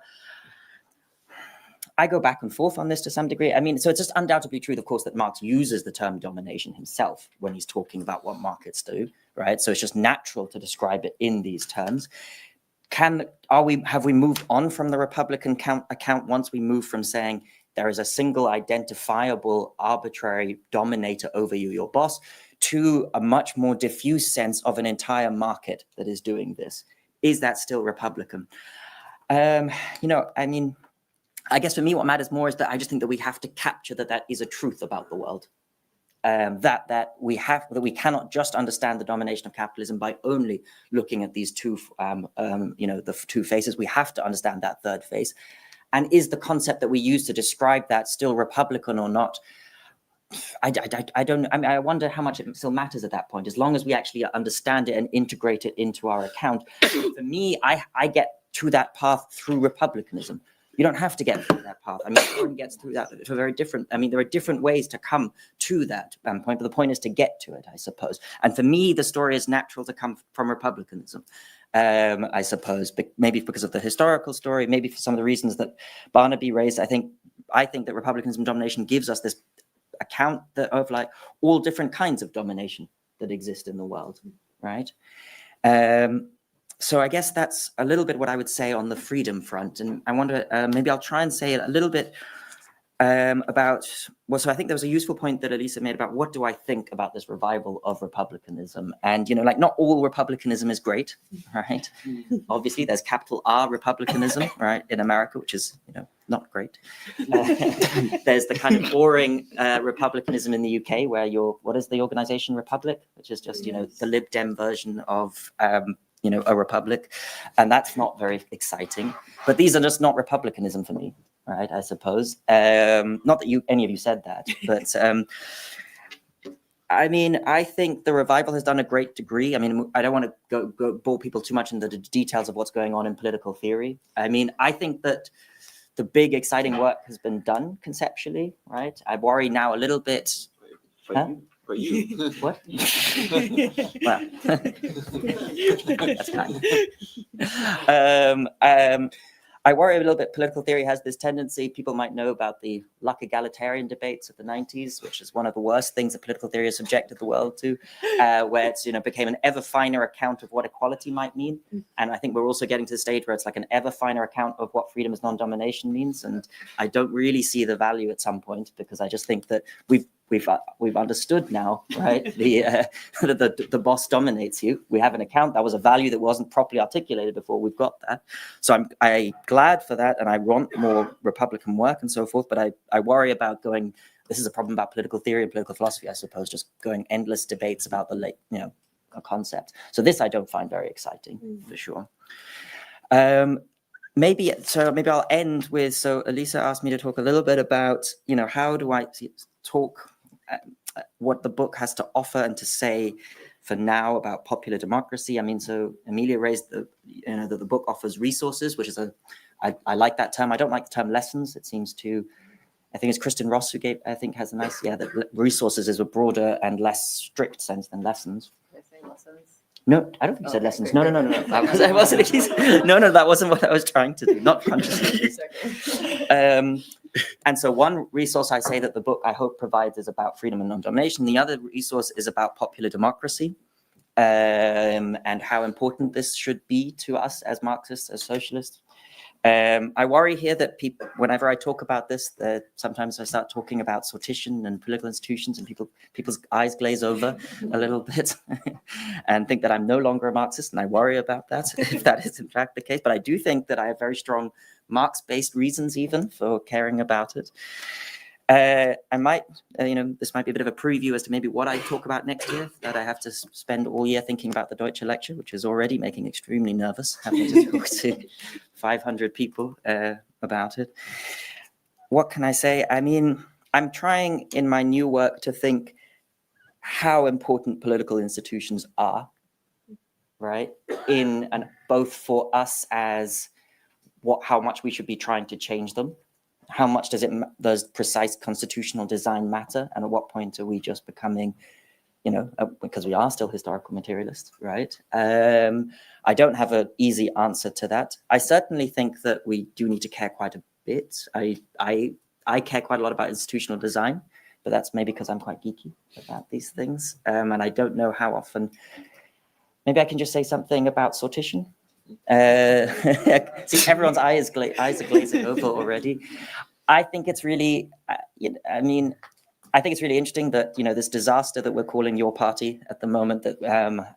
I go back and forth on this to some degree. I mean, so it's just undoubtedly true, of course, that Marx uses the term domination himself when he's talking about what markets do, right? So it's just natural to describe it in these terms. Have we moved on from the Republican account once we move from saying there is a single identifiable arbitrary dominator over you, your boss, to a much more diffuse sense of an entire market that is doing this? Is that still Republican? I mean, I guess for me, what matters more is that I just think that we have to capture that is a truth about the world. That we cannot just understand the domination of capitalism by only looking at these two, the two faces. We have to understand that third face. And is the concept that we use to describe that still Republican or not? I don't. I mean, I wonder how much it still matters at that point. As long as we actually understand it and integrate it into our account. For me, I get to that path through republicanism. You don't have to get through that path. I mean, everyone gets through that to a very different, I mean, there are different ways to come to that point, but the point is to get to it, I suppose. And for me, the story is natural to come from republicanism, I suppose, but maybe because of the historical story, maybe for some of the reasons that Barnaby raised. I think that republicanism domination gives us this account of like all different kinds of domination that exist in the world, right? So I guess that's a little bit what I would say on the freedom front. And I wonder, maybe I'll try and say a little bit about, well, so I think there was a useful point that Alyssa made about what do I think about this revival of republicanism? And, like not all republicanism is great, right? Obviously, there's capital R republicanism, right, in America, which is, not great. There's the kind of boring republicanism in the UK where what is the organization Republic, which is just, the Lib Dem version of a republic, and that's not very exciting. But these are just not republicanism for me, right? I suppose. Not that any of you said that, but I mean, I think the revival has done a great degree. I mean, I don't want to go bore people too much into the details of what's going on in political theory. I mean, I think that the big exciting work has been done conceptually, right? I worry now a little bit. For you. What? Well, that's kind. I worry a little bit. Political theory has this tendency. People might know about the luck egalitarian debates of the 90s, which is one of the worst things that political theory has subjected the world to, where it's became an ever finer account of what equality might mean. And I think we're also getting to the stage where it's like an ever finer account of what freedom as non-domination means. And I don't really see the value at some point, because I just think that we've understood now, right? The boss dominates you. We have an account. That was a value that wasn't properly articulated before. We've got that. So I'm glad for that, and I want more Republican work and so forth. But I worry about going. This is a problem about political theory and political philosophy, I suppose. Just going endless debates about the a concept. So this I don't find very exciting for sure. Maybe I'll end with. So Alyssa asked me to talk a little bit about how do I talk. What the book has to offer and to say for now about popular democracy. I mean, so Amelia raised that the book offers resources, which is I like that term. I don't like the term lessons. It seems to, I think it's Kristen Ross who has a nice, that resources is a broader and less strict sense than lessons. Did I say lessons? No, I don't think you said lessons. No. That wasn't what I was trying to do. Not consciously. And so one resource I say that the book I hope provides is about freedom and non-domination. The other resource is about popular democracy and how important this should be to us as Marxists, as socialists. I worry here that people, whenever I talk about this, that sometimes I start talking about sortition and political institutions, and people's eyes glaze over a little bit and think that I'm no longer a Marxist, and I worry about that, if that is in fact the case. But I do think that I have very strong Marx-based reasons even for caring about it. I might, this might be a bit of a preview as to maybe what I talk about next year, that I have to spend all year thinking about the Deutsche lecture, which is already making me extremely nervous, having to talk to 500 people about it. What can I say? I mean, I'm trying in my new work to think how important political institutions are, right? And both for us as how much we should be trying to change them. How much does precise constitutional design matter? And at what point are we just becoming, because we are still historical materialists, right? I don't have an easy answer to that. I certainly think that we do need to care quite a bit. I care quite a lot about institutional design, but that's maybe because I'm quite geeky about these things. And I don't know how often. Maybe I can just say something about sortition. See, everyone's eyes are glazing over already. I think it's really, I think it's really interesting that, this disaster that we're calling your party at the moment, that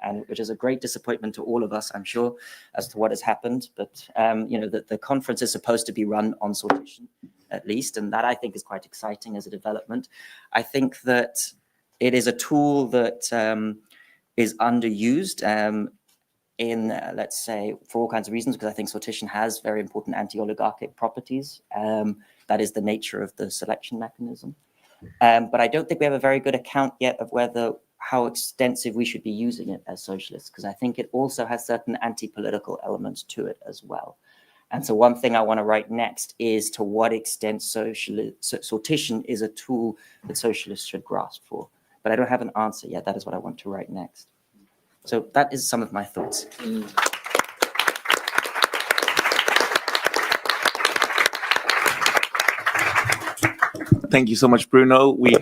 and which is a great disappointment to all of us, I'm sure, as to what has happened. But, that the conference is supposed to be run on sortition, at least. And that I think is quite exciting as a development. I think that it is a tool that is underused in, let's say, for all kinds of reasons, because I think sortition has very important anti-oligarchic properties. That is the nature of the selection mechanism. But I don't think we have a very good account yet of how extensive we should be using it as socialists, because I think it also has certain anti-political elements to it as well. And so one thing I want to write next is to what extent sortition is a tool that socialists should grasp for. But I don't have an answer yet. That is what I want to write next. So that is some of my thoughts. Thank you so much, Bruno. We